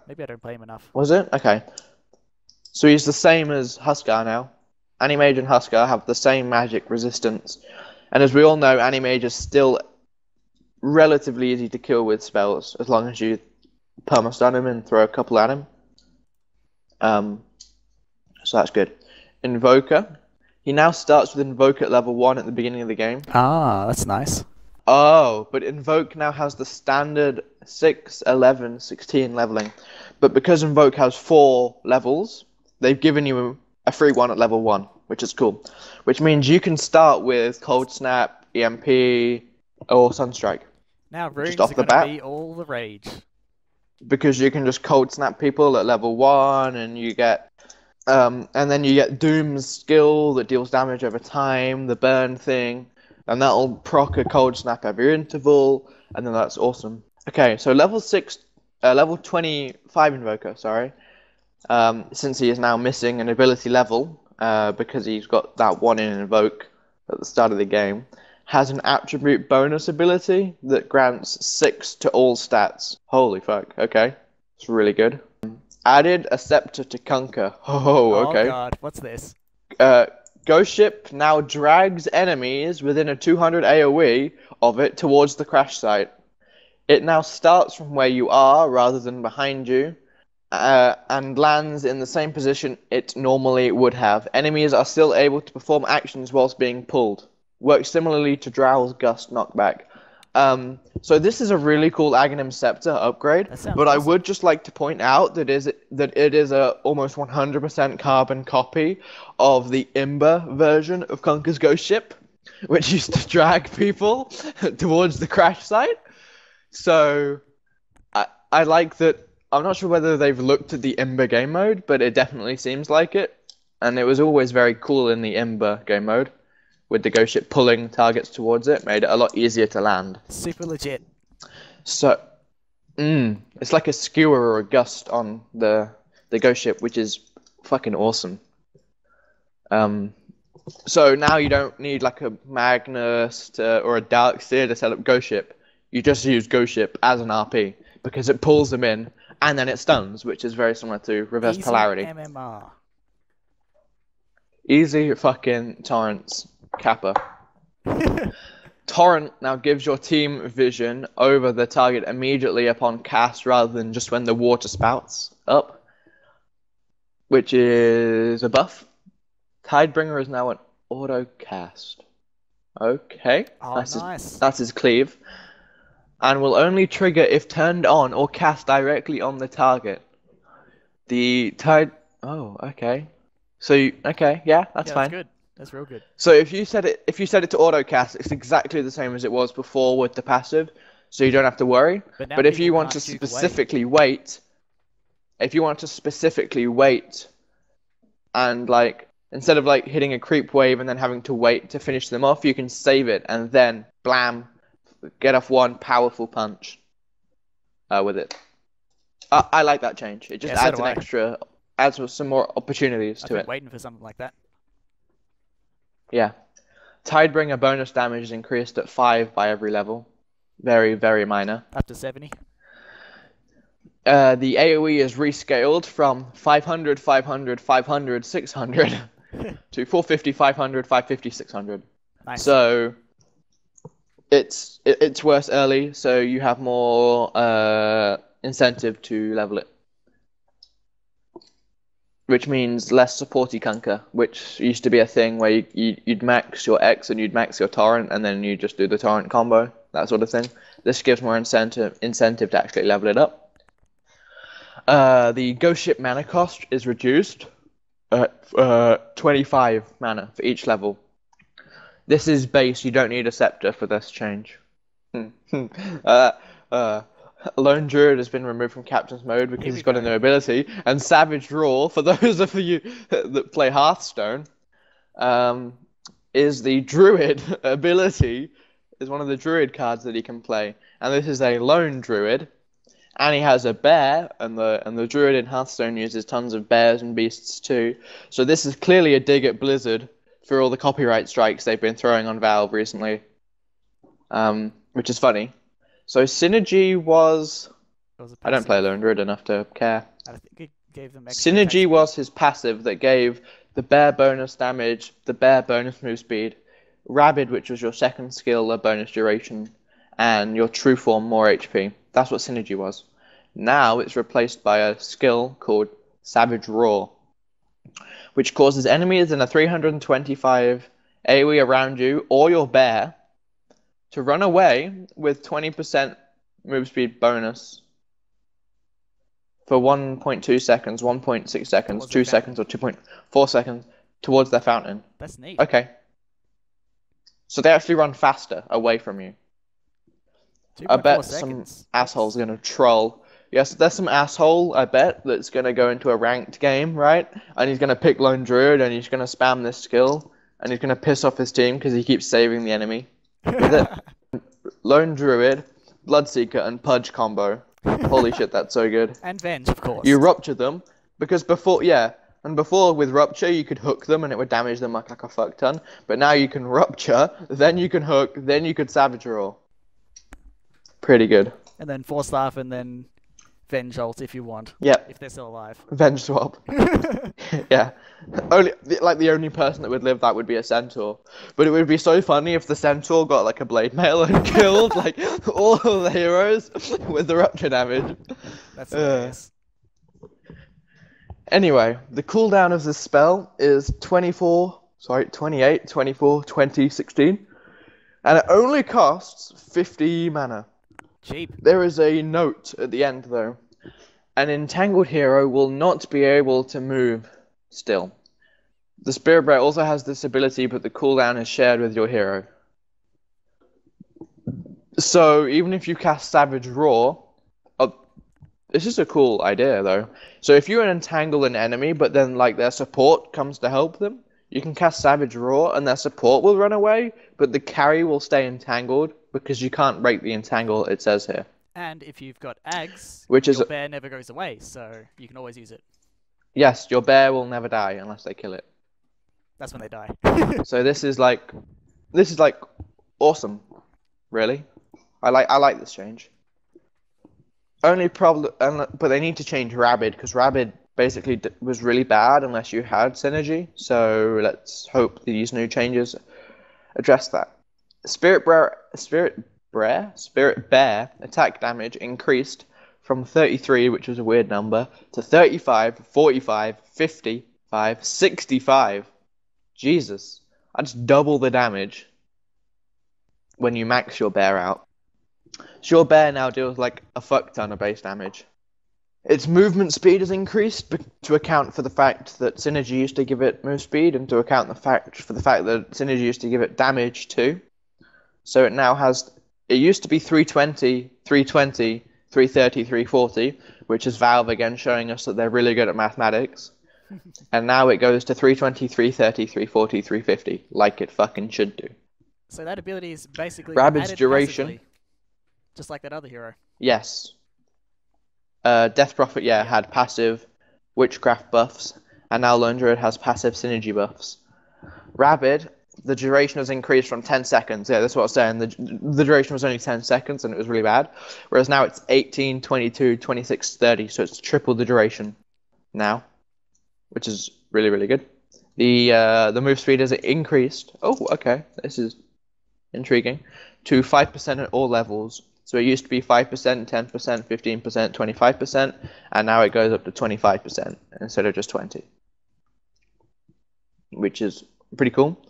Maybe I don't play him enough. Was it? Okay. So he's the same as Huskar now. Anti-Mage and Huskar have the same magic resistance. And as we all know, Anti-Mage is still relatively easy to kill with spells, as long as you perma-stun him and throw a couple at him. So that's good. Invoker. He now starts with Invoke at level 1 at the beginning of the game. Ah, that's nice. Oh, but Invoke now has the standard 6, 11, 16 leveling. But because Invoke has 4 levels, they've given you a free one at level 1, which is cool. Which means you can start with Cold Snap, EMP, or Sunstrike. Now runes are going to be all the rage. Because you can just Cold Snap people at level 1, and you get... and then you get Doom's skill that deals damage over time, the burn thing, and that'll proc a Cold Snap every interval, and then that's awesome. Okay, so level 25 Invoker, sorry. Since he is now missing an ability level, because he's got that one in Invoke at the start of the game, has an attribute bonus ability that grants 6 to all stats. Holy fuck, okay. It's really good. Added a scepter to Kunkka. Oh, okay. Oh god, what's this? Ghost Ship now drags enemies within a 200 AoE of it towards the crash site. It now starts from where you are rather than behind you, and lands in the same position it normally would have. Enemies are still able to perform actions whilst being pulled. Works similarly to Drow's Gust knockback. So this is a really cool Aghanim Scepter upgrade, but awesome. I would just like to point out that it is a almost 100% carbon copy of the Imber version of Kunkka's Ghost Ship, which used to drag people towards the crash site. So I like that. I'm not sure whether they've looked at the Imber game mode, but it definitely seems like it. And it was always very cool in the Imber game mode, with the Ghost Ship pulling targets towards it, made it a lot easier to land. Super legit. So, it's like a skewer or a gust on the Ghost Ship, which is fucking awesome. So now you don't need like a Magnus or a Darkseer to set up Ghost Ship. You just use Ghost Ship as an RP, because it pulls them in, and then it stuns, which is very similar to Reverse Easy Polarity. MMR. Easy fucking torrents. Kappa. Torrent now gives your team vision over the target immediately upon cast rather than just when the water spouts up, which is a buff. Tidebringer is now an auto cast. Okay. Oh, nice. That's his cleave. And will only trigger if turned on or cast directly on the target. The tide... Oh, okay. So, okay, yeah, that's fine. That's good. That's real good. So if you set it to auto cast, it's exactly the same as it was before with the passive, so you don't have to worry. But if you want to specifically wait, and like instead of like hitting a creep wave and then having to wait to finish them off, you can save it and then blam, get off one powerful punch with it. I like that change. It just adds some more opportunities to it. I've been waiting for something like that. Yeah. Tidebringer bonus damage is increased at 5 by every level. Very, very minor. Up to 70. The AoE is rescaled from 500, 500, 500, 600 to 450, 500, 550, 600. Nice. So it's worse early, so you have more incentive to level it. Which means less supporty Kunkka, which used to be a thing where you'd max your X and you'd max your torrent, and then you just do the torrent combo, that sort of thing. This gives more incentive to actually level it up. The Ghost Ship mana cost is reduced at 25 mana for each level. This is base, you don't need a scepter for this change. Lone Druid has been removed from Captain's mode because he's got a new ability, and Savage Roar, for those of you that play Hearthstone, is the Druid ability, is one of the Druid cards that he can play. And this is a Lone Druid, and he has a bear, and the Druid in Hearthstone uses tons of bears and beasts too. So this is clearly a dig at Blizzard for all the copyright strikes they've been throwing on Valve recently, which is funny. So Synergy was... I don't play Lone Druid enough to care. I think it gave them extra Synergy was his passive that gave the bear bonus damage, the bear bonus move speed, Rabid, which was your second skill, a bonus duration, and your true form more HP. That's what Synergy was. Now it's replaced by a skill called Savage Roar, which causes enemies in a 325 AoE around you or your bear to run away with 20% move speed bonus for 1.2 seconds, 1.6 seconds, 2 seconds, or 2.4 seconds towards their fountain. That's neat. Okay. So they actually run faster away from you. I bet some asshole's going to troll. Yes, there's some asshole, I bet, that's going to go into a ranked game, right? And he's going to pick Lone Druid and he's going to spam this skill. And he's going to piss off his team because he keeps saving the enemy. Lone Druid, Bloodseeker, and Pudge combo. Holy shit, that's so good. And Venge, of course. You rupture them because before And before, with Rupture, you could hook them and it would damage them like a fuck ton. But now you can Rupture, then you can hook, then you could Savage Roar. Pretty good. And then Force Staff and then Venge Ult if you want. Yep. If they're still alive. Venge Swap. Yeah. The only person that would live that would be a Centaur. But it would be so funny if the Centaur got like a Blade Mail and killed like all of the heroes with the Rupture damage. That's hilarious. Anyway, the cooldown of this spell is 28, 24, 20, 16. And it only costs 50 mana. Cheap. There is a note at the end though. An entangled hero will not be able to move still. The Spirit Breath also has this ability, but the cooldown is shared with your hero. So even if you cast Savage Roar, this is a cool idea though. So if you entangle an enemy, but then like their support comes to help them, you can cast Savage Roar and their support will run away, but the carry will stay entangled because you can't break the entangle, it says here. And if you've got Ags, your bear never goes away, so you can always use it. Yes, your bear will never die unless they kill it. That's when they die. So this is like awesome, really. I like this change. Only problem, but they need to change Rabid because Rabid basically was really bad unless you had synergy. So let's hope these new changes address that. Spirit Bear attack damage increased from 33, which was a weird number, to 35, 45, 55, 65. Jesus, that's double the damage when you max your bear out. So your bear now deals like a fuck ton of base damage. Its movement speed has increased to account for the fact that synergy used to give it move speed, and to account for the fact that synergy used to give it damage too. So it now has. It used to be 320, 320, 330, 340, which is Valve again showing us that they're really good at mathematics. And now it goes to 320, 330, 340, 350, like it fucking should do. So that ability is basically Rabid's duration. Passively, just like that other hero. Yes. Death Prophet, had passive witchcraft buffs, and now Lone Druid has passive synergy buffs. Rabid, the duration has increased from 10 seconds. Yeah, that's what I was saying. The duration was only 10 seconds, and it was really bad. Whereas now it's 18, 22, 26, 30, so it's triple the duration now, which is really, really good. The move speed has increased. Oh, okay. This is intriguing. To 5% at all levels. So it used to be 5%, 10%, 15%, 25%, and now it goes up to 25% instead of just 20. Which is pretty cool.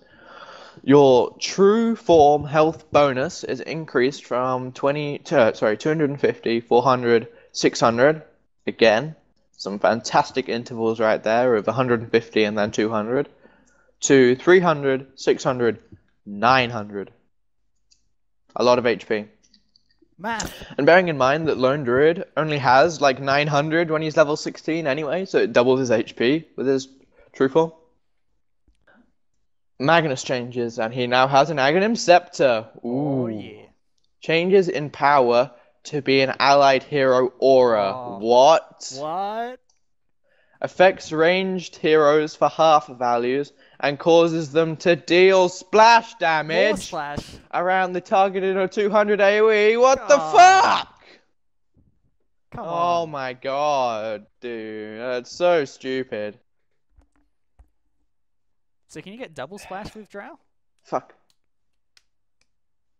Your true form health bonus is increased from 250, 400, 600. Again, some fantastic intervals right there of 150 and then 200. To 300, 600, 900. A lot of HP. Math. And bearing in mind that Lone Druid only has like 900 when he's level 16 anyway, so it doubles his HP with his true form. Magnus changes, and he now has an Aghanim Scepter. Ooh. Oh, yeah. Changes in power to be an allied hero aura. Oh. What? Affects ranged heroes for half values and causes them to deal splash damage More splash. around the targeted or 200 AoE. What the fuck? Come on. Oh my god, dude. That's so stupid. So can you get double splash with drow? Fuck.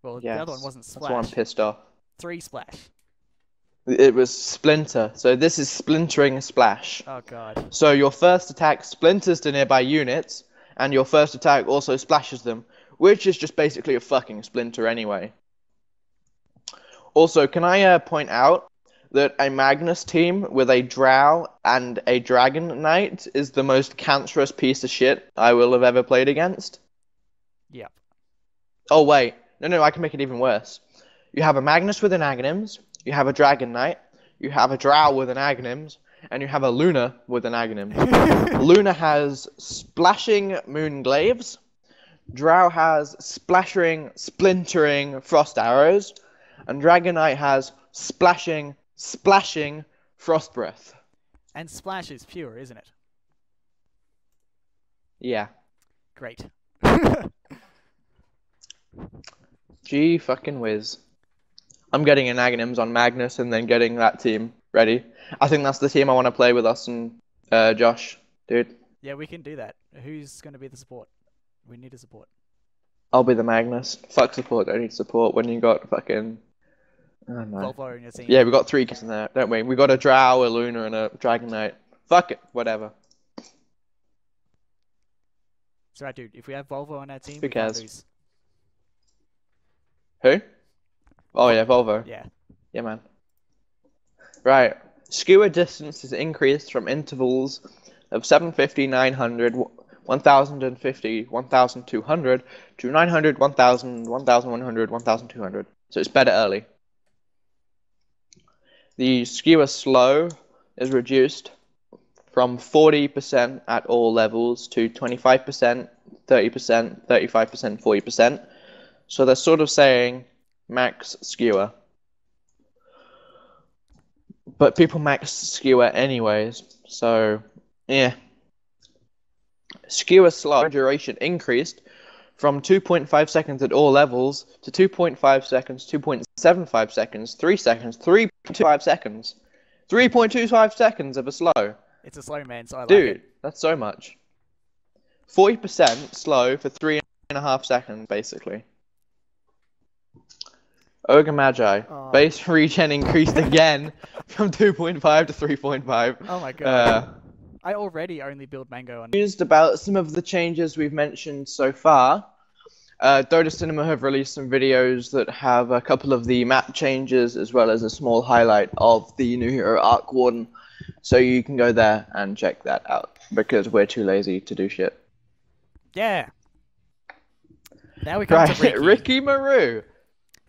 Well, Yes, the other one wasn't splash. that's why I'm pissed off. 3 splash. It was Splinter, so this is splintering a splash. Oh god. So your first attack splinters to nearby units, and your first attack also splashes them, which is just basically a fucking splinter anyway. Also, can I point out that a Magnus team with a drow and a dragon knight is the most cancerous piece of shit I will have ever played against? Yep. Oh wait, no, I can make it even worse. You have a Magnus with an Aghanims, you have a Dragon Knight, you have a Drow with an Aghanims, and you have a Luna with an Aghanim. Luna has splashing Moonglaves, Drow has splashing, splintering Frost Arrows, and Dragon Knight has splashing Frost Breath. And splash is pure, isn't it? Yeah. Great. Gee fucking whiz. I'm getting an Aghanims on Magnus and then getting that team ready. I think that's the team I want to play with us and Josh, dude. Yeah, we can do that. Who's going to be the support? We need a support. I'll be the Magnus. Fuck support, don't need support when you got fucking... I don't know. Volvo in your team. Yeah, we got 3 kids in there, don't we? We got a Drow, a Luna, and a Dragon Knight. Fuck it, whatever. So, right, dude, if we have Volvo on our team, Who we cares? can't lose. Who? Oh yeah, Volvo. Yeah. Yeah, man. Right. Skewer distance is increased from intervals of 750, 900, 1050, 1200 to 900, 1000, 1100, 1200. So it's better early. The skewer slow is reduced from 40% at all levels to 25%, 30%, 35%, 40%. So they're sort of saying max skewer. But people max skewer anyways, so yeah. Skewer slow duration increased from 2.5 seconds at all levels to 2.5 seconds, 2.75 seconds, 3 seconds, 3.25 seconds. 3.25 seconds of a slow. It's a slow man, so I like Dude, it. that's so much. 40% slow for 3.5 seconds, basically. Ogre Magi. Oh. Base regen increased again from 2.5 to 3.5. Oh my god. I already only build Mango on... Used about some of the changes we've mentioned so far. Dota Cinema have released some videos that have a couple of the map changes as well as a small highlight of the new hero Arc Warden. So you can go there and check that out because we're too lazy to do shit. Yeah. Now we come to Riki. Riki Maru.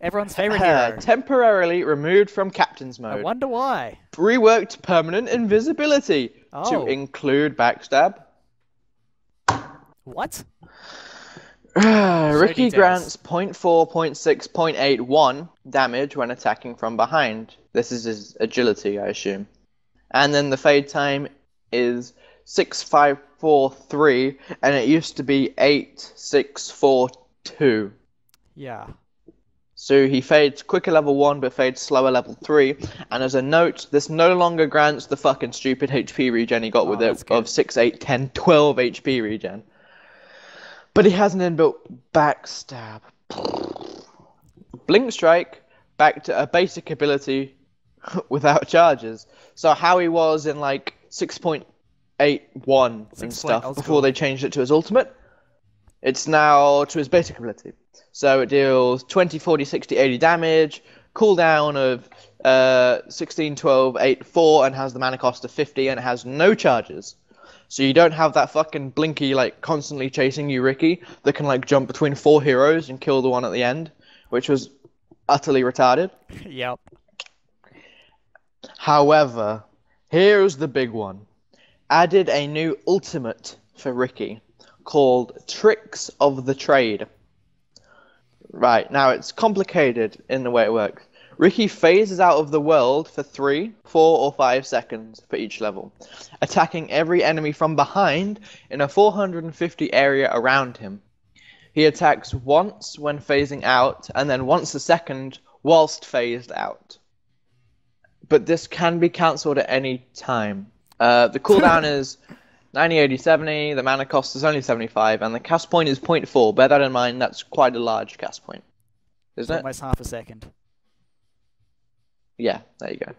Everyone's favorite hero. Temporarily removed from Captain's Mode. I wonder why. Reworked permanent invisibility to include backstab. What? Riki grants 0.4, 0.6, 0.81 damage when attacking from behind. This is his agility, I assume. And then the fade time is 6543, and it used to be 8642. Yeah. So he fades quicker level 1, but fades slower level 3. And as a note, this no longer grants the fucking stupid HP regen he got with it of 6, 8, 10, 12 HP regen. But he has an inbuilt backstab. Blink Strike, back to a basic ability without charges. So how he was in like 6.81 and stuff before they changed it to his ultimate, it's now to his basic ability. So it deals 20, 40, 60, 80 damage, cooldown of 16, 12, 8, 4, and has the mana cost of 50, and it has no charges. So you don't have that fucking Blinky like constantly chasing you Riki that can like jump between 4 heroes and kill the one at the end, which was utterly retarded. Yep. However, here's the big one. Added a new ultimate for Riki called Tricks of the Trade. Right, now it's complicated in the way it works. Riki phases out of the world for 3, 4, or 5 seconds for each level, attacking every enemy from behind in a 450 area around him. He attacks once when phasing out, and then once a second whilst phased out. But this can be cancelled at any time. The cooldown is 90, 80, 70, the mana cost is only 75, and the cast point is 0.4. Bear that in mind, that's quite a large cast point. Isn't it? Almost half a second. Yeah, there you go.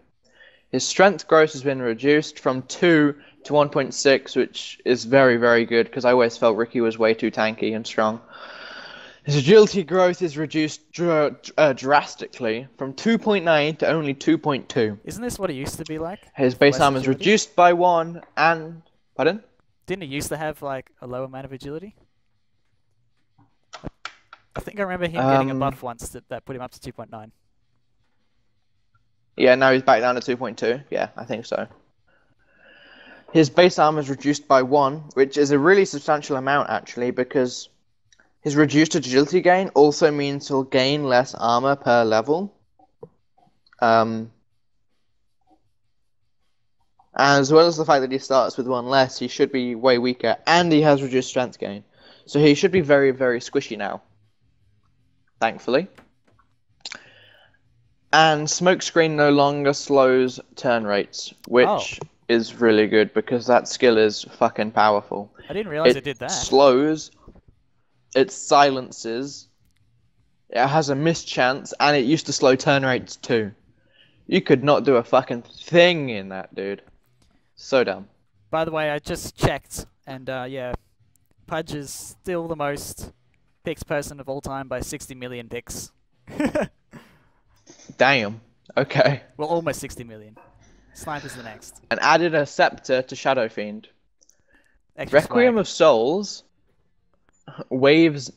His strength gross has been reduced from 2 to 1.6, which is very, very good, because I always felt Riki was way too tanky and strong. His agility growth is reduced drastically from 2.9 to only 2.2. Isn't this what it used to be like? His base armor is reduced by 1 and... Pardon? Didn't it used to have like a low amount of agility? I think I remember him getting a buff once that put him up to 2.9. Yeah, now he's back down to 2.2. Yeah, I think so. His base armor is reduced by 1, which is a really substantial amount actually, because his reduced agility gain also means he'll gain less armor per level. As well as the fact that he starts with one less, he should be way weaker, and he has reduced strength gain. So he should be very, very squishy now. Thankfully. And Smokescreen no longer slows turn rates, which is really good because that skill is fucking powerful. I didn't realize it did that. It slows, it silences, it has a mischance, and it used to slow turn rates too. You could not do a fucking thing in that, dude. So dumb. By the way, I just checked, and yeah, Pudge is still the most picks person of all time by 60 million picks. Damn. Okay. Well, almost 60 million. Sniper's the next. And added a scepter to Shadow Fiend. Extra Requiem swag. of Souls waves.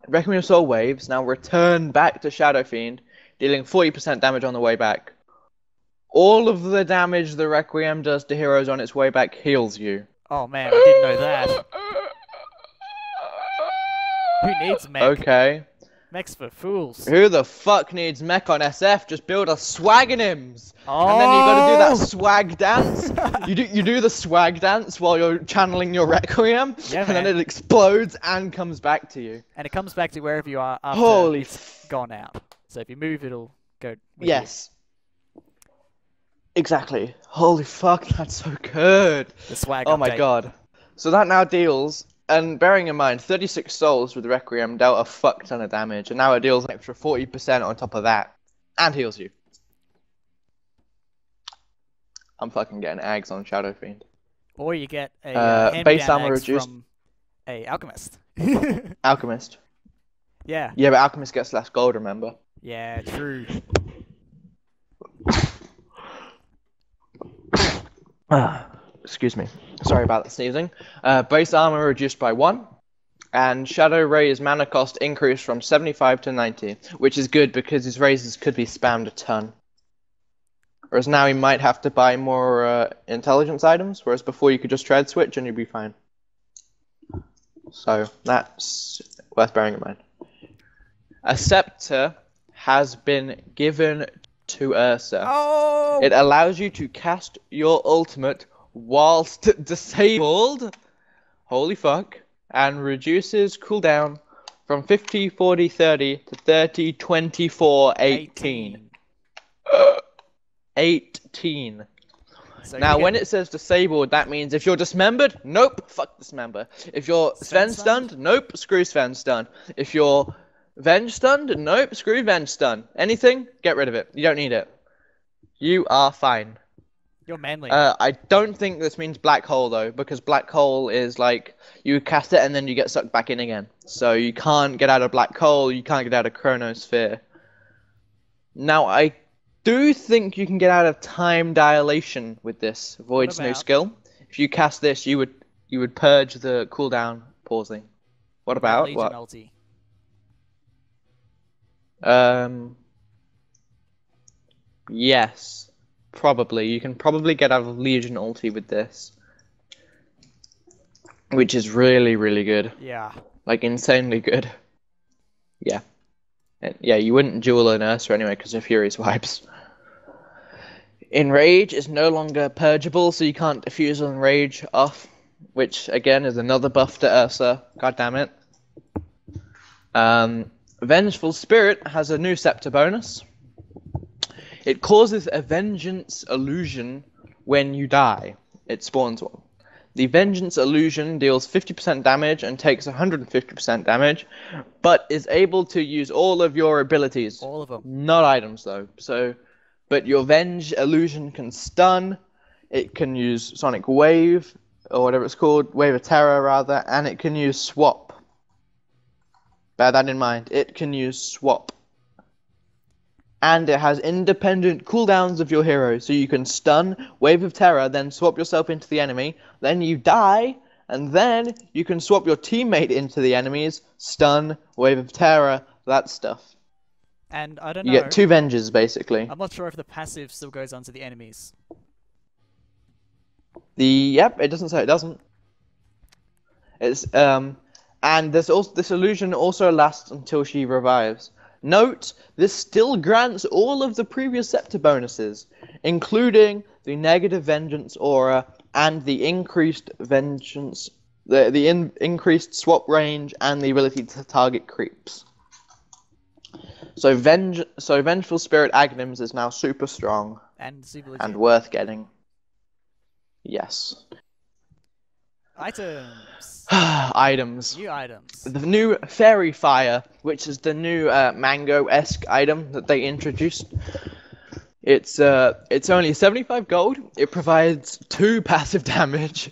Requiem of Soul waves now return back to Shadow Fiend, dealing 40% damage on the way back. All of the damage the Requiem does to heroes on its way back heals you. Oh man, I didn't know that. Who needs mech? Okay. Mech's for fools. Who the fuck needs mech on SF? Just build a Swagonims! Oh! And then you gotta do that swag dance. you do the swag dance while you're channeling your Requiem, Yeah, and then man. it explodes and comes back to you. And it comes back to wherever you are after Holy it's gone out. So if you move, it'll go with Yes. Exactly. Holy fuck, that's so good. you. The swag Oh my update. god. So that now deals, and bearing in mind, 36 souls with Requiem dealt a fuck ton of damage, and now it deals an extra 40% on top of that, and heals you. I'm fucking getting eggs on Shadow Fiend. Or you get a base hand-me-down armor axe reduced. from a alchemist. Alchemist. Yeah. Yeah, but Alchemist gets less gold, remember? Yeah, true. Excuse me. Sorry about the sneezing. Base armor reduced by 1, and Shadow Ray's mana cost increased from 75 to 90, which is good because his raises could be spammed a ton. Whereas now he might have to buy more intelligence items, whereas before you could just trade switch and you'd be fine. So that's worth bearing in mind. A scepter has been given to Ursa. Oh! It allows you to cast your ultimate whilst disabled. Holy fuck. And reduces cooldown from 50, 40, 30 to 30, 24, 18. 18. So Now, you when get it says disabled, that means if you're dismembered, nope, fuck dismember. If you're Sven stunned, nope, screw Sven stun. If you're Venge stunned, nope, screw Venge stun. Anything, get rid of it. You don't need it. You are fine. You're manly. I don't think this means black hole though, because black hole is like you cast it and then you get sucked back in again. So you can't get out of black hole, you can't get out of chronosphere. Now I do think you can get out of time dilation with this. Void's new about? skill. If you cast this, you would purge the cooldown pausing. What about Legion what? ulti. Yes. Probably. You can probably get out of Legion ulti with this. Which is really, really good. Yeah. Like, insanely good. Yeah. And, yeah, you wouldn't duel an Ursa anyway because of Fury's vibes. Enrage is no longer purgeable, so you can't diffuse Enrage off. Which, again, is another buff to Ursa. God damn it. Vengeful Spirit has a new scepter bonus. It causes a vengeance illusion when you die. It spawns one. The vengeance illusion deals 50% damage and takes 150% damage, but is able to use all of your abilities. All of them. Not items though. But your venge illusion can stun. It can use Sonic Wave, or whatever it's called, Wave of Terror rather, and it can use Swap. Bear that in mind. It can use Swap. And it has independent cooldowns of your hero, so you can stun, Wave of Terror, then swap yourself into the enemy, then you die, and then you can swap your teammate into the enemies, stun, Wave of Terror, that stuff. And I don't You know. get 2 Venges, basically. I'm not sure if the passive still goes onto the enemies. Yep, it doesn't say it doesn't. It's, and this illusion also lasts until she revives. Note, this still grants all of the previous scepter bonuses, including the negative vengeance aura, and the increased vengeance, increased swap range, and the ability to target creeps. So Vengeful Spirit Aghanim's is now super strong And super legit. and worth getting. Yes. Items. Items. New items. The new Fairy Fire, which is the new mango-esque item that they introduced. It's only 75 gold. It provides 2 passive damage,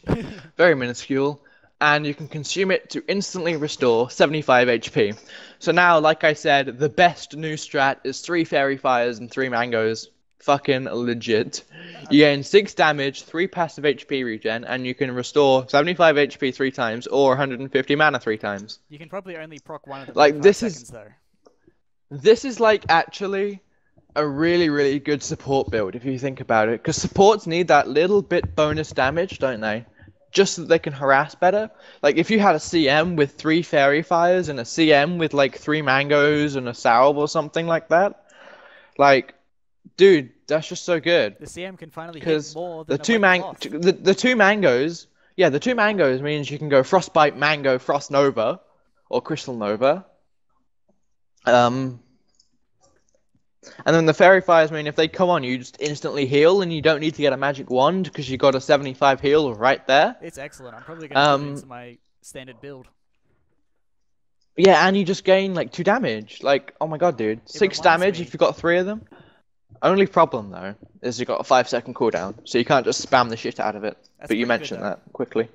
very minuscule, and you can consume it to instantly restore 75 HP. So now, like I said, the best new strat is 3 Fairy Fires and 3 mangoes. Fucking legit. You gain 6 damage, 3 passive HP regen, and you can restore 75 HP 3 times or 150 mana 3 times. You can probably only proc one of them. Like, in 5 this seconds, is though. this is like actually a really good support build if you think about it, because supports need that little bit bonus damage, don't they? Just so that they can harass better. Like if you had a CM with 3 Fairy Fires and a CM with like 3 mangoes and a salve or something like that, like, dude, that's just so good. The CM can finally hit more than the two mangoes, yeah, the 2 mangoes means you can go Frostbite, Mango, Frost Nova, or Crystal Nova. And then the Fairy Fires mean if they come on, you just instantly heal, and you don't need to get a magic wand because you got a 75 heal right there. It's excellent. I'm probably going to put it into my standard build. Yeah, and you just gain like 2 damage. Like, oh my god, dude, 6 damage if you've got 3 of them. Only problem though is you've got a 5-second cooldown, so you can't just spam the shit out of it. That's but you mentioned that quickly.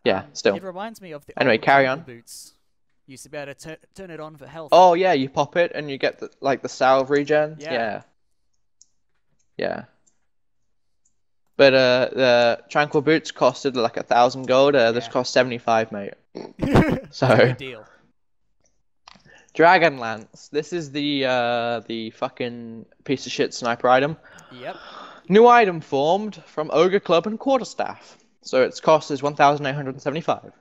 Yeah, still. It reminds me of the anyway, old carry on. Boots. You used to be able to turn it on for health. Oh yeah, you pop it and you get the salve regen. Yeah. Yeah. But the Tranquil Boots costed like 1,000 gold. This cost 75, mate. So good deal. Dragon Lance. This is the fucking piece of shit sniper item. Yep. New item formed from Ogre Club and Quarterstaff. So its cost is 1,875.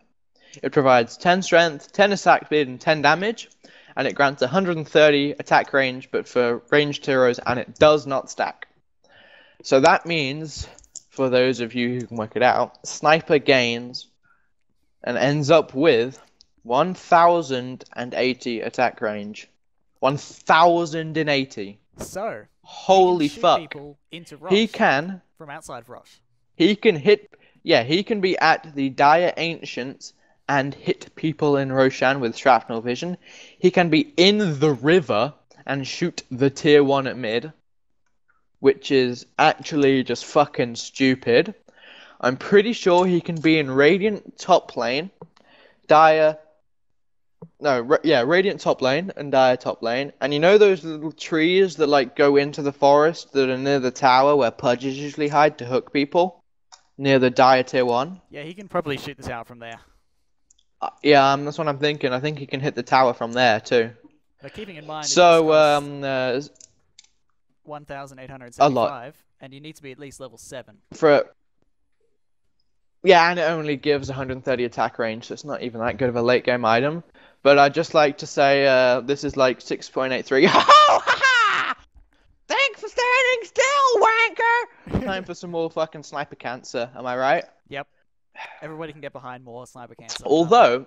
It provides 10 strength, 10 attack speed, and 10 damage, and it grants 130 attack range, but for ranged heroes, and it does not stack. So that means, for those of you who can work it out, Sniper gains and ends up with 1,080 attack range. 1,080. So, holy fuck. People into rush he can from outside rush. He can hit. Yeah, he can be at the Dire Ancients and hit people in Roshan with shrapnel vision. He can be in the river and shoot the tier 1 at mid, which is actually just fucking stupid. I'm pretty sure he can be in Radiant top lane, Radiant top lane and Dire top lane. And you know those little trees that like go into the forest that are near the tower where Pudges usually hide to hook people? Near the Dire tier 1? Yeah, he can probably shoot the tower from there. Yeah, that's what I'm thinking. I think he can hit the tower from there too. But keeping in mind, so 1,875, and you need to be at least level 7. Yeah, and it only gives 130 attack range, so it's not even that good of a late game item. But I'd just like to say this is like 6.83. Thanks for standing still, wanker! Time for some more fucking sniper cancer, am I right? Yep. Everybody can get behind more sniper cancer. Although,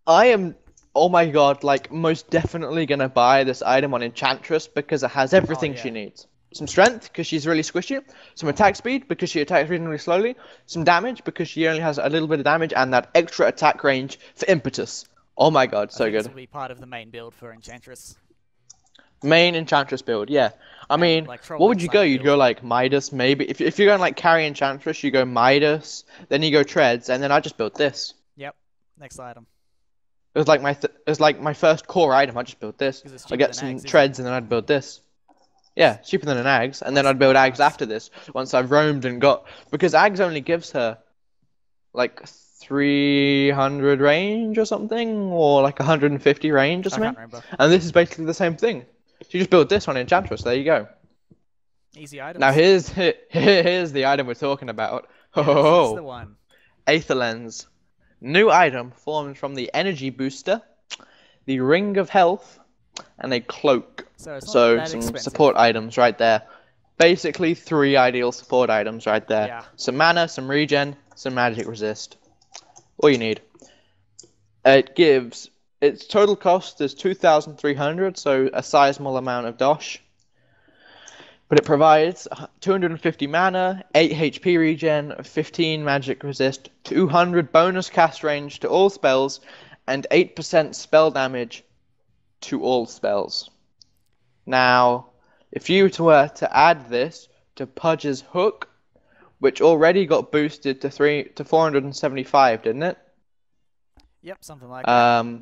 I am, oh my god, like most definitely gonna buy this item on Enchantress because it has everything she needs. Some strength because she's really squishy, some attack speed because she attacks reasonably slowly, some damage because she only has a little bit of damage, and that extra attack range for impetus. Oh my god, so good. This will be part of the main build for Enchantress. Main Enchantress build, yeah. I mean, like, what would you go? You'd go like Midas, maybe. If you're going like carry Enchantress, you go Midas, then you go Treads, and then I just built this. Yep. Next item. It was like my first core item. I just built this. I get some Treads, and then I'd build this. Yeah, cheaper than an Ags, and then I'd build Ags after this once I've roamed and got, because Ags only gives her like 300 range or something, or like 150 range or something. I can't remember. And this is basically the same thing. So you just build this on Enchantress. There you go. Easy item. Now here's the item we're talking about. Yes, this is the one. Aether Lens. New item formed from the Energy Booster, the Ring of Health, and a Cloak. So some support items right there. basically 3 ideal support items right there. Yeah. Some mana, some regen, some magic resist. All you need. Its total cost is 2,300, so a sizable amount of dosh. But it provides 250 mana, 8 HP regen, 15 magic resist, 200 bonus cast range to all spells, and 8% spell damage to all spells. Now, if you were to add this to Pudge's Hook, which already got boosted to 475, didn't it? Yep, something like that.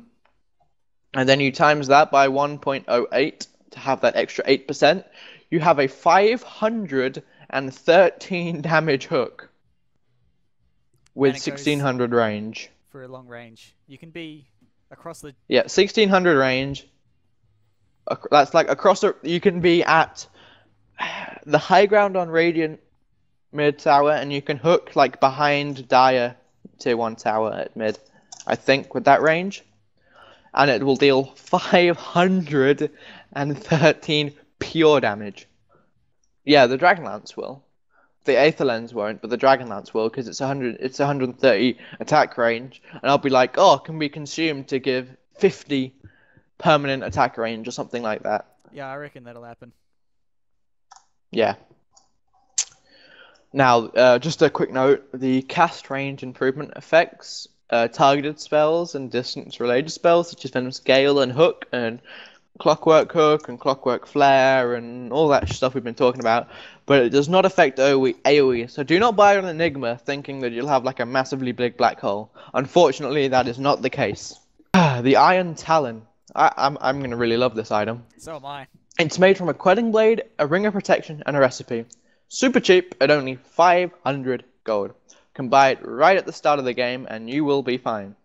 And then you times that by 1.08 to have that extra 8%. You have a 513 damage hook with 1600 range. For a long range. You can be across the... Yeah, 1600 range. That's like across the... You can be at the high ground on Radiant mid tower, and you can hook like behind Dire tier 1 tower at mid, I think, with that range. And it will deal 513 pure damage. Yeah, the Dragonlance will. The Aether Lens won't, but the Dragonlance will, because it's 130 attack range. And I'll be like, oh, can be consumed to give 50 permanent attack range or something like that. Yeah, I reckon that'll happen. Yeah. Now, just a quick note, the cast range improvement affects targeted spells and distance-related spells, such as Venom's Gale and Hook, and Clockwork Hook, and Clockwork Flare, and all that stuff we've been talking about, but it does not affect AoE, so do not buy an Enigma thinking that you'll have like a massively big black hole. Unfortunately, that is not the case. The Iron Talon. I'm going to really love this item. So am I. It's made from a Quelling Blade, a Ring of Protection, and a recipe. Super cheap at only 500 gold. Can buy it right at the start of the game and you will be fine.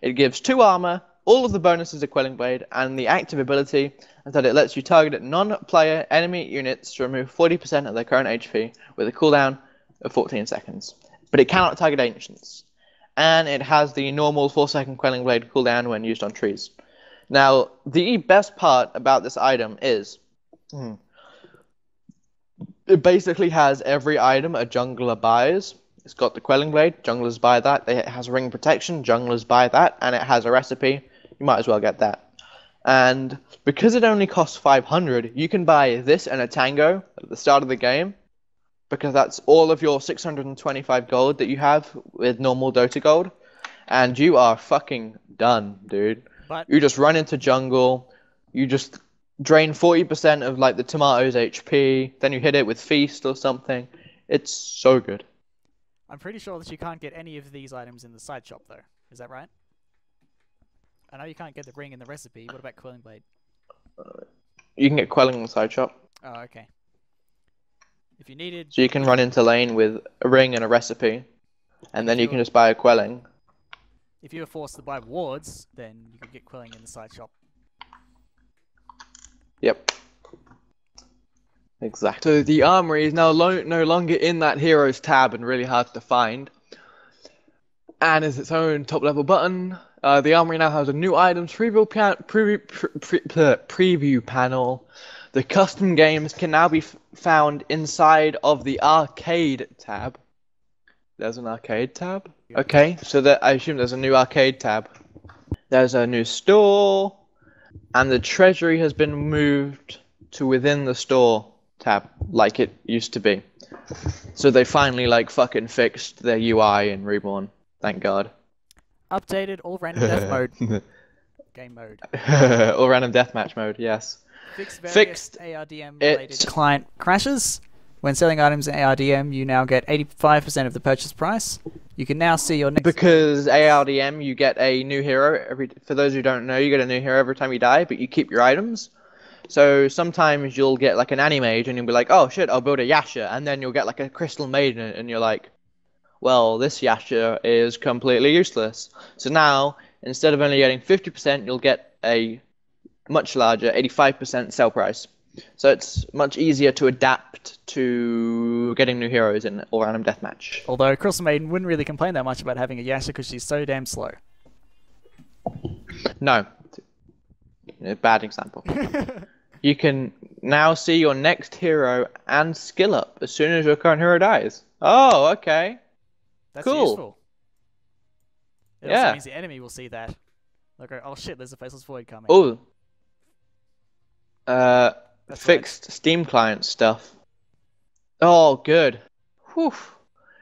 It gives 2 armor, all of the bonuses of Quelling Blade, and the active ability is that it lets you target non-player enemy units to remove 40% of their current HP with a cooldown of 14 seconds. But it cannot target ancients. And it has the normal 4-second Quelling Blade cooldown when used on trees. Now, the best part about this item is it basically has every item a jungler buys. It's got the Quelling Blade, junglers buy that. It has Ring Protection, junglers buy that. And it has a recipe, you might as well get that. And because it only costs 500, you can buy this and a Tango at the start of the game. Because that's all of your 625 gold that you have with normal Dota gold. And you are fucking done, dude. But you just run into jungle, you just drain 40% of like the tomato's HP, then you hit it with Feast or something. It's so good. I'm pretty sure that you can't get any of these items in the side shop, though. Is that right? I know you can't get the ring in the recipe. What about Quelling Blade? You can get Quelling in the side shop. Oh, okay. If you needed... So you can run into lane with a ring and a recipe, and then you can just buy a Quelling. If you were forced to buy wards, then you could get Quelling in the side shop. Yep. Exactly. So the armory is now no longer in that heroes tab and really hard to find. And is its own top level button. The armory now has a new items preview panel. The custom games can now be found inside of the arcade tab. There's an arcade tab? Okay, so I assume there's a new arcade tab. There's a new store. And the treasury has been moved to within the store tab, like it used to be. So they finally like fucking fixed their UI in Reborn. Thank God. Updated all random death mode. Game mode. All random deathmatch mode, yes. Fixed ARDM related client crashes. When selling items in ARDM, you now get 85% of the purchase price. You can now see your next... Because ARDM, you get a new hero. For those who don't know, you get a new hero every time you die, but you keep your items. So sometimes you'll get like an Animage, and you'll be like, oh shit, I'll build a Yasha. And then you'll get like a Crystal Maiden, and you're like, well, this Yasha is completely useless. So now, instead of only getting 50%, you'll get a much larger 85% sell price. So it's much easier to adapt to getting new heroes in all random deathmatch. Although Crystal Maiden wouldn't really complain that much about having a Yasha because she's so damn slow. No. Bad example. You can now see your next hero and skill up as soon as your current hero dies. Oh, okay. That's Cool. useful. It Yeah. also means the enemy will see that. Like, oh shit, there's a Faceless Void coming. Oh. That's Fixed right. Steam client stuff. Oh, good. Whew.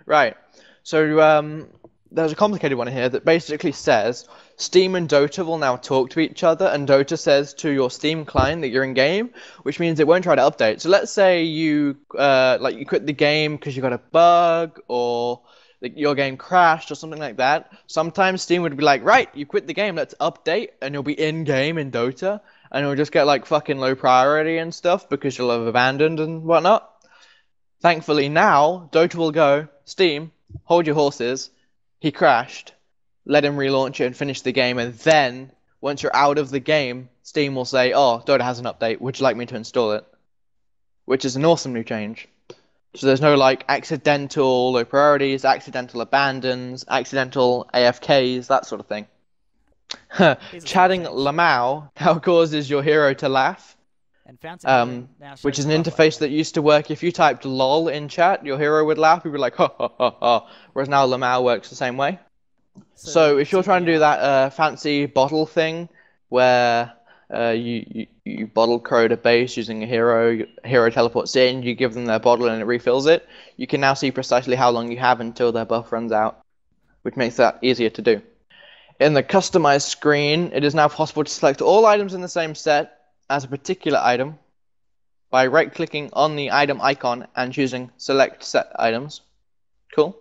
Right. So, there's a complicated one here that basically says Steam and Dota will now talk to each other, and Dota says to your Steam client that you're in game, which means it won't try to update. So let's say you you quit the game because you got a bug or your game crashed or something like that. Sometimes Steam would be like, right, you quit the game, let's update, and you'll be in game in Dota, and you'll just get like fucking low priority and stuff because you'll have abandoned and whatnot. Thankfully now, Dota will go, Steam, hold your horses. He crashed. Let him relaunch it and finish the game, and then once you're out of the game, Steam will say, "Oh, Dota has an update. Would you like me to install it?" Which is an awesome new change. So there's no like accidental low priorities, accidental abandons, accidental AFKs, that sort of thing. Chatting Lamau now causes your hero to laugh. And which is an interface that used to work. If you typed "lol" in chat, your hero would laugh. He'd be like, "ha ha ha ha." Whereas now Lamau works the same way. So if you're trying to do that fancy bottle thing, where you bottle code a base using a hero teleports in, you give them their bottle and it refills it, you can now see precisely how long you have until their buff runs out, which makes that easier to do. In the customized screen, it is now possible to select all items in the same set as a particular item by right-clicking on the item icon and choosing Select Set Items. Cool.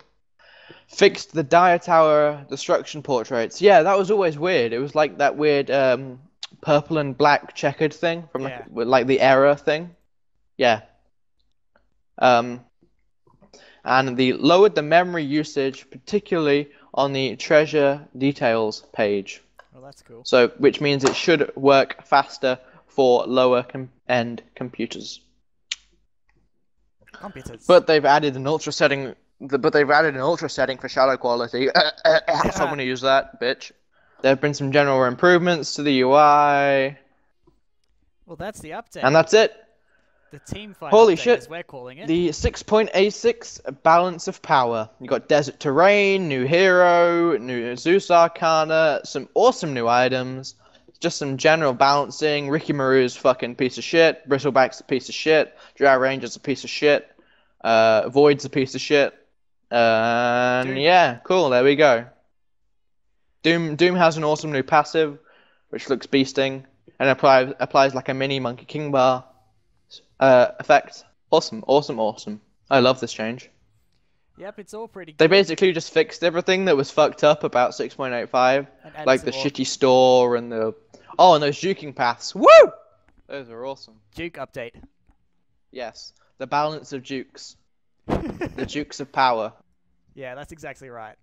Fixed the Dire Tower destruction portraits. Yeah, that was always weird. It was like that weird purple and black checkered thing from like the error thing. Yeah. And they lowered the memory usage, particularly on the treasure details page. Well, that's cool. So, which means it should work faster for lower end computers. But they've added an ultra setting. For shadow quality. Someone use that, bitch. There have been some general improvements to the UI. Well, that's the update. And that's it. The team fight Holy update, shit. as we're calling it. The 6.86 balance of power. You got desert terrain, new hero, new Zeus Arcana, some awesome new items. Just some general balancing. Riki Maru's fucking piece of shit. Bristleback's a piece of shit. Drow Ranger's a piece of shit. Void's a piece of shit. Yeah, cool. There we go. Doom has an awesome new passive, which looks beasting, and applies like a mini Monkey King bar effect. Awesome. I love this change. Yep, it's all pretty good. They basically just fixed everything that was fucked up about 6.85, like the shitty store and the and those juking paths. Woo! Those are awesome. Juke update. Yes, the balance of jukes. The jukes of power. Yeah, that's exactly right.